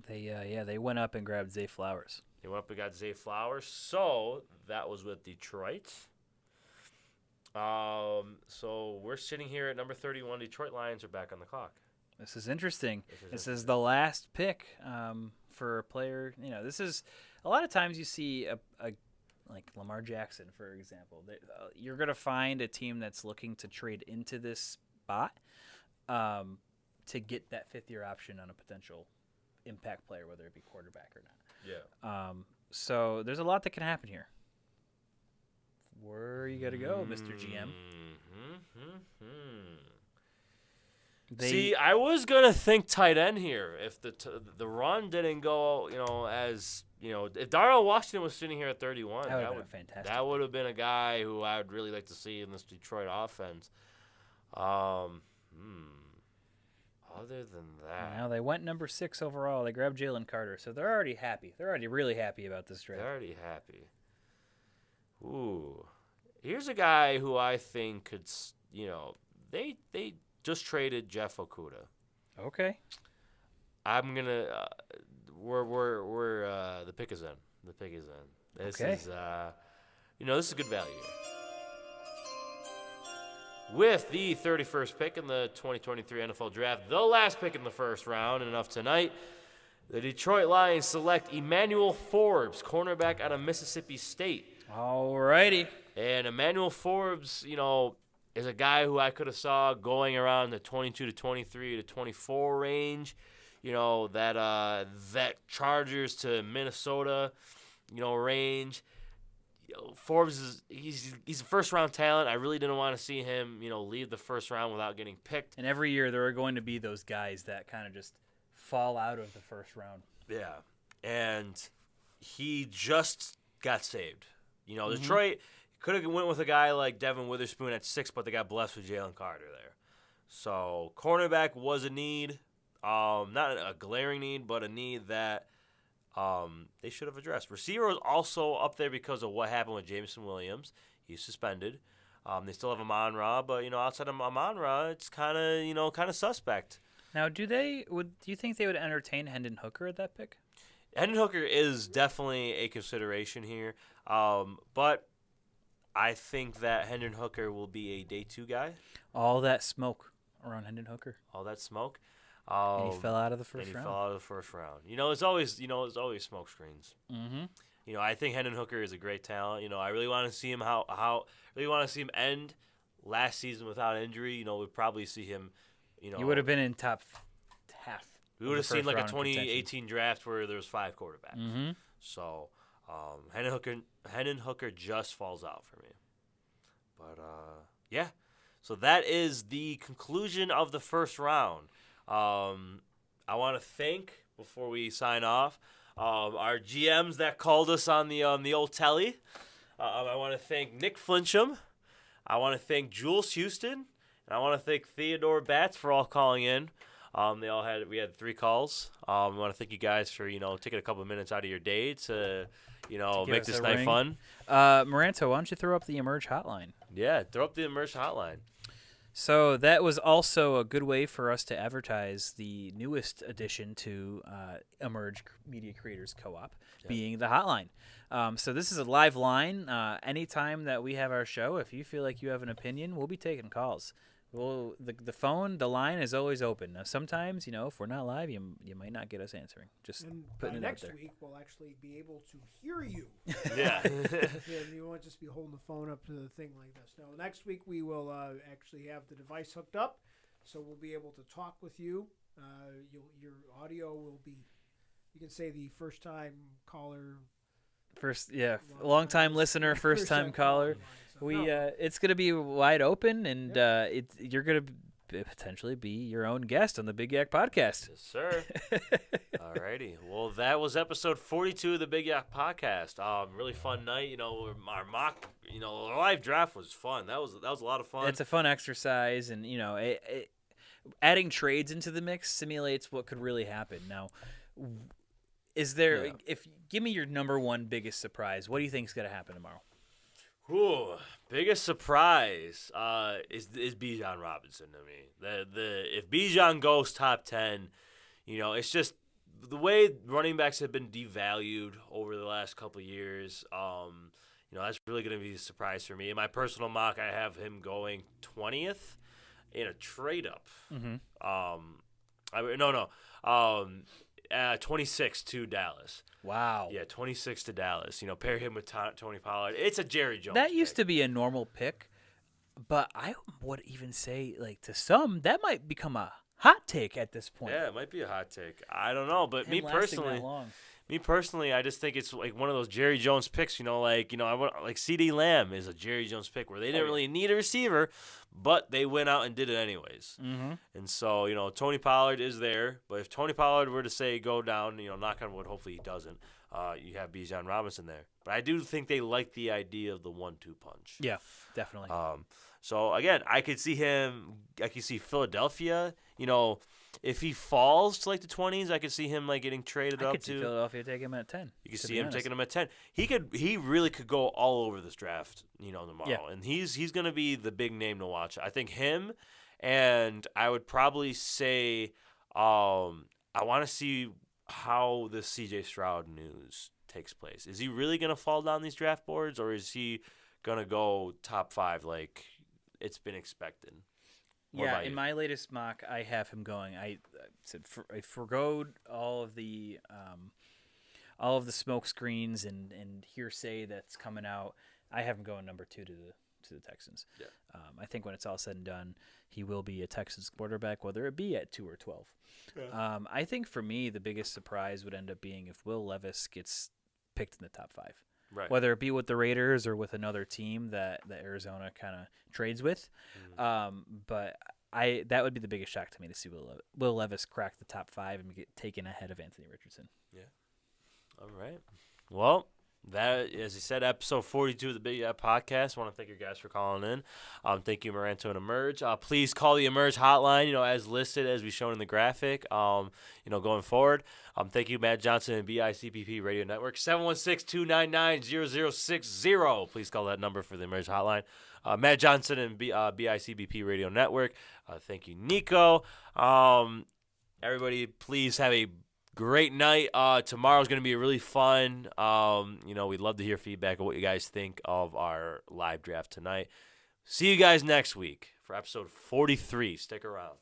They went up and grabbed Zay Flowers. They went up and got Zay Flowers. So that was with Detroit. So we're sitting here at number 31. Detroit Lions are back on the clock. This is interesting. This is the last pick for a player. This is a lot of times you see a like Lamar Jackson, for example. You're going to find a team that's looking to trade into this spot to get that fifth-year option on a potential impact player, whether it be quarterback or not. Yeah. So there's a lot that can happen here. Where you got to go, Mr. GM? See, I was gonna think tight end here if the run didn't go, if Darnell Washington was sitting here at 31, that would have been fantastic. That would have been a guy who I would really like to see in this Detroit offense. Other than that, now they went number 6 overall. They grabbed Jalen Carter, so they're already happy. They're already really happy about this draft. They're already happy. Ooh, here's a guy who I think could, they just traded Jeff Okudah. Okay. I'm gonna. We're the pick is in. The pick is in. This is this is good value. with the 31st pick in the 2023 NFL Draft, the last pick in the first round, and enough tonight, the Detroit Lions select Emmanuel Forbes, cornerback out of Mississippi State. Alrighty. And Emmanuel Forbes, is a guy who I could have saw going around the 22 to 23 to 24 range. That Chargers to Minnesota, range. Forbes he's a first-round talent. I really didn't want to see him, leave the first round without getting picked. And every year there are going to be those guys that kind of just fall out of the first round. Yeah, and he just got saved. Detroit could have went with a guy like Devin Witherspoon at 6, but they got blessed with Jalen Carter there. So cornerback was a need, not a glaring need, but a need that they should have addressed. Receiver was also up there because of what happened with Jameson Williams. He's suspended. They still have Amon-Ra, but outside of Amon-Ra, it's kind of suspect. Now, do you think they would entertain Hendon Hooker at that pick? Hendon Hooker is definitely a consideration here, but I think that Hendon Hooker will be a day 2 guy. All that smoke around Hendon Hooker. All that smoke. And he fell out of the first round. Fell out of the first round. It's always smoke screens. Mm-hmm. I think Hendon Hooker is a great talent. I really want to see him really want to see him end last season without injury. We'd probably see him. He would have been in top half. We would have seen like a 2018 draft where there was 5 quarterbacks. Mm-hmm. So Hendon Hooker just falls out for me. But yeah. So that is the conclusion of the first round. I want to thank, before we sign off, our GMs that called us on the old telly. I want to thank Nick Flincham. I want to thank Jules Houston. And I want to thank Theodore Batts for all calling in. We had 3 calls. We want to thank you guys for, taking a couple of minutes out of your day to make this night fun. Maranto, why don't you throw up the Emerge hotline? Yeah, throw up the Emerge hotline. So that was also a good way for us to advertise the newest addition to Emerge Media Creators Co-op, being the hotline. So this is a live line. Anytime that we have our show, if you feel like you have an opinion, we'll be taking calls. The line is always open. Now, sometimes, if we're not live, you might not get us answering. Just putting it out there. Next week, we'll actually be able to hear you. Yeah. And you won't just be holding the phone up to the thing like this. No, next week we will actually have the device hooked up, so we'll be able to talk with you. Your audio will be, you can say the first-time caller. Long-time listener, first-time caller. It's going to be wide open, and you're going to potentially be your own guest on the Big Yak Podcast. Yes, sir. Alrighty. Well, that was episode 42 of the Big Yak Podcast. Really fun night. Our mock, the live draft was fun. That was a lot of fun. It's a fun exercise, and adding trades into the mix simulates what could really happen. Now, give me your number one biggest surprise. What do you think is going to happen tomorrow? Ooh, biggest surprise is Bijan Robinson to me. If Bijan goes top 10, it's just the way running backs have been devalued over the last couple of years. That's really going to be a surprise for me. In my personal mock, I have him going 20th in a trade up. Mm-hmm. 26 to Dallas. Wow. Yeah, 26 to Dallas. Pair him with Tony Pollard. It's a Jerry Jones That pick. used to be a normal pick, but I would even say, to some, that might become a hot take at this point. Yeah, it might be a hot take. I don't know, but me personally, I just think it's like one of those Jerry Jones picks. I want CD Lamb is a Jerry Jones pick where they didn't really need a receiver, but they went out and did it anyways. Mm-hmm. And so Tony Pollard is there, but if Tony Pollard were to say go down, knock on wood, hopefully he doesn't. You have Bijan Robinson there, but I do think they like the idea of the 1-2 punch. Yeah, definitely. So again, I could see Philadelphia. If he falls to the 20s, I could see him getting traded up to. I could see Philadelphia taking him at 10. You could see him taking him at 10. He really could go all over this draft, tomorrow. Yeah. And he's going to be the big name to watch. I think him, and I would probably say I want to see how the CJ Stroud news takes place. Is he really going to fall down these draft boards, or is he going to go top 5 it's been expected. What Yeah, about in you? my latest mock, I have him going. I said I forgoed all of the smoke screens and hearsay that's coming out. I have him going number 2 to the Texans. Yeah. I think when it's all said and done, he will be a Texans quarterback, whether it be at 2 or 12. Yeah. I think for me, the biggest surprise would end up being if Will Levis gets picked in the top 5. Right. Whether it be with the Raiders or with another team that Arizona kind of trades with. But that would be the biggest shock to me to see Will Levis crack the top 5 and get taken ahead of Anthony Richardson. Yeah. All right. Well, that, as you said, episode 42 of the Big Yap Podcast. I want to thank you guys for calling in. Thank you, Maranto and Emerge. Please call the Emerge hotline, as listed, as we shown in the graphic, going forward. Thank you, Matt Johnson and BICPP Radio Network, 716-299-0060. Please call that number for the Emerge hotline. Matt Johnson and BICBP Radio Network. Thank you, Nico. Everybody, please have a great night. Tomorrow's going to be really fun. We'd love to hear feedback of what you guys think of our live draft tonight. See you guys next week for episode 43. Stick around.